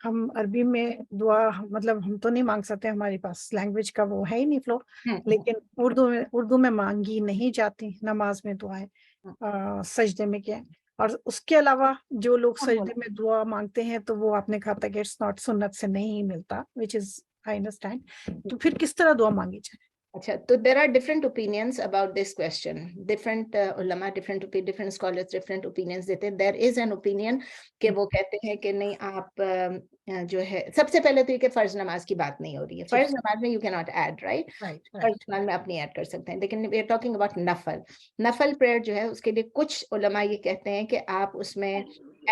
ہم عربی میں دعا مطلب ہم تو نہیں مانگ سکتے, ہمارے پاس لینگویج کا وہ ہے ہی نہیں فلو, لیکن اردو میں مانگی نہیں جاتی نماز میں دعائیں, سجدے میں کیا. اور اس کے علاوہ جو لوگ سجدے میں دعا مانگتے ہیں تو وہ آپ نے کہا تھا کہ اٹس ناٹ سنت سے نہیں ملتا, which is I understand. تو پھر کس طرح دعا مانگی جائے؟ اچھا, تو there are different opinions about this question. Different ulama, different scholars, different opinions دیتے ہیں. There is an opinion کہ وہ کہتے ہیں کہ نہیں, آپ جو ہے سب سے پہلے تو یہ کہ فرض نماز کی بات نہیں ہو رہی ہے. فرض نماز میں you cannot add, right? فرض نماز میں اپنی ایڈ کر سکتے ہیں, لیکن we are talking about نفل prayer جو ہے, اس کے لیے کچھ علماء یہ کہتے ہیں کہ آپ اس میں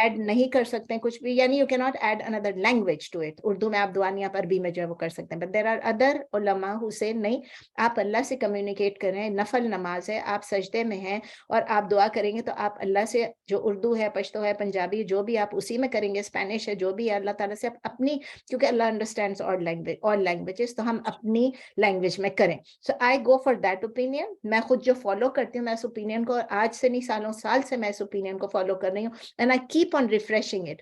ایڈ نہیں کر سکتے ہیں کچھ بھی, یعنی you cannot add another language to it. Urdu میں آپ دعا نہیں, آپ عربی میں جو ہے وہ کر سکتے ہیں. But there are other علماء who say نہیں, آپ اللہ سے کمیونیکیٹ کریں, نفل نماز ہے, آپ سجدے میں ہیں اور آپ دعا کریں گے تو آپ اللہ سے, جو اردو ہے, پشتو ہے, پنجابی, جو بھی آپ اسی میں کریں گے, اسپینش ہے, جو بھی ہے, اللہ تعالیٰ سے آپ اپنی, کیونکہ اللہ انڈرسٹینڈس all languages, تو ہم اپنی لینگویج میں کریں. سو آئی گو فار دیٹ اوپینین. میں خود جو فالو کرتی ہوں, میں اس اوپینین کو آج سے نہیں, سالوں سال سے میں اس اوپینین کو فالو کر رہی ہوں, and I keep on refreshing it.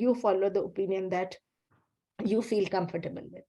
you follow the opinion that you feel comfortable with.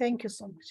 thank you so much.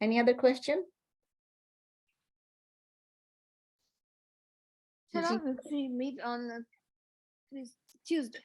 Any other question? Shall we meet on Tuesday?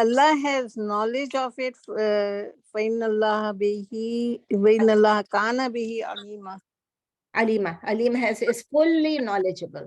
Allah has knowledge of it. فَإِنَّ اللَّهَ بِهِ وَإِنَّ اللَّهَ كَانَ بِهِ عَلِيمًا. Alim is fully knowledgeable,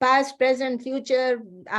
past, present, future,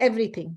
everything,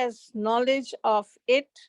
has knowledge of it.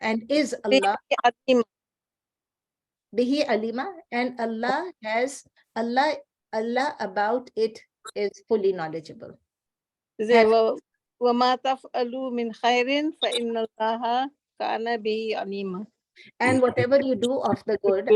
and is Allah bihi alima, and Allah has Allah about it is fully knowledgeable. وَمَا تَفْعَلُوا مِنْ خَيْرٍ فَإِنَّ اللَّهَ كَانَ بِهِ عَلِيمًا. And whatever you do of the good,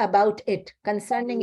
about it, concerning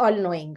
all knowing.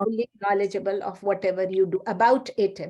fully knowledgeable of whatever you do about it.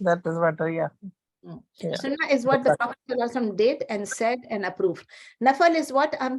that is better. Sunnah is what the Prophet sallallahu alaihi wasallam did and said and approved. Nafal is what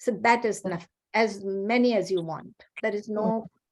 So that is nafal, as many as you want. There is no,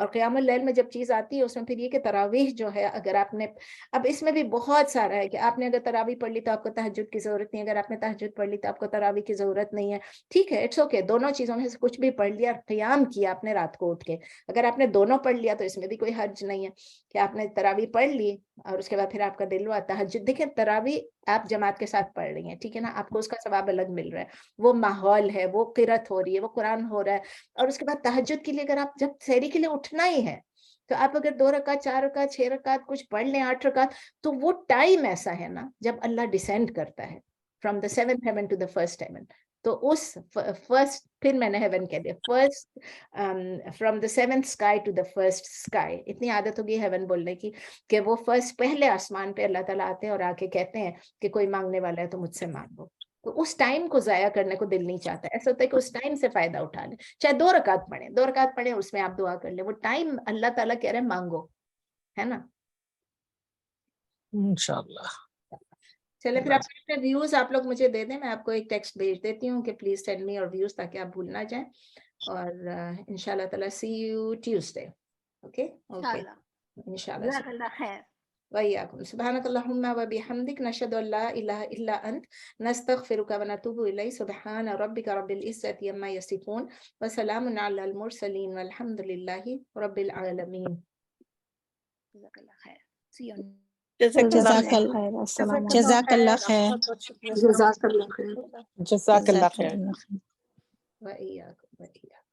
اور قیام اللیل میں جب چیز آتی ہے اس میں پھر یہ کہ تراویح جو ہے اگر آپ نے, اب اس میں بھی بہت سارا ہے کہ آپ نے اگر تراویح پڑھ لی تو آپ کو تہجد کی ضرورت نہیں, اگر آپ نے تہجد پڑھ لی تو آپ کو تراویح کی ضرورت نہیں ہے, ٹھیک ہے, اٹس اوکے, دونوں چیزوں میں سے کچھ بھی پڑھ لیا, قیام کیا آپ نے رات کو اٹھ کے, اگر آپ نے دونوں پڑھ لیا تو اس میں بھی کوئی حرج نہیں ہے کہ آپ نے تراویح پڑھ لی اور اس کے بعد پھر آپ کا دل ہوا تہجد. دیکھیں تراویح آپ جماعت کے ساتھ پڑھ رہی ہیں, ٹھیک ہے نا, آپ کو اس کا ثواب الگ مل رہا ہے, وہ ماحول ہے, وہ قرات ہو رہی ہے, وہ قرآن ہو رہا ہے. اور اس کے بعد تہجد کے لیے اگر آپ جب سحری کے لیے اٹھنا ہی ہے تو آپ اگر 2 رکعت 4 رکعت 6 رکعت کچھ پڑھ لیں 8 رکعت, تو وہ ٹائم ایسا ہے نا جب اللہ ڈیسینڈ کرتا ہے from the 7th heaven to the 1st heaven. تو اس فرسٹ, پھر میں نے ہیون کہہ دیا, first from the 7th sky to the 1st sky. اتنی عادت ہوگی ہیون بولنے کی کہ وہ فرسٹ پہلے آسمان پہ اللہ تعالیٰ آتے ہیں اور آ کے کہتے ہیں کہ کوئی مانگنے والا ہے تو مجھ سے مانگو. تو اس ٹائم کو ضائع کرنے کو دل نہیں چاہتا, ایسا ہوتا ہے کہ اس ٹائم سے فائدہ اٹھا لیں, چاہے 2 رکعت پڑھیں اس میں آپ دعا کر لیں, وہ ٹائم اللہ تعالیٰ کہہ رہے ہیں مانگو, ہے نا. انشاءاللہ. چلے پھر اپنے ویوز آپ لوگ مجھے دے دیں, میں آپ کو ایک ٹیکسٹ بھیج دیتی ہوں کہ پلیز سینڈ می اور ویوز, تاکہ آپ بھول نہ جائیں. اور انشاءاللہ تعالیٰ سی یو ٹیوزڈے. اوکے اوکے انشاءاللہ. جزاک اللہ خیر. وإياكم. سبحانك اللهم وبحمدك نشهد أن لا إله إلا أنت نستغفرك ونتوب إليك. سبحان ربك رب العزة عما يصفون وسلام على المرسلين والحمد لله رب العالمين. جزاک اللہ خیر. See you. جزاک اللہ جزاک اللہ خیر. جزاک اللہ خیر. جزاک اللہ خیر. وإياكم وإياكم.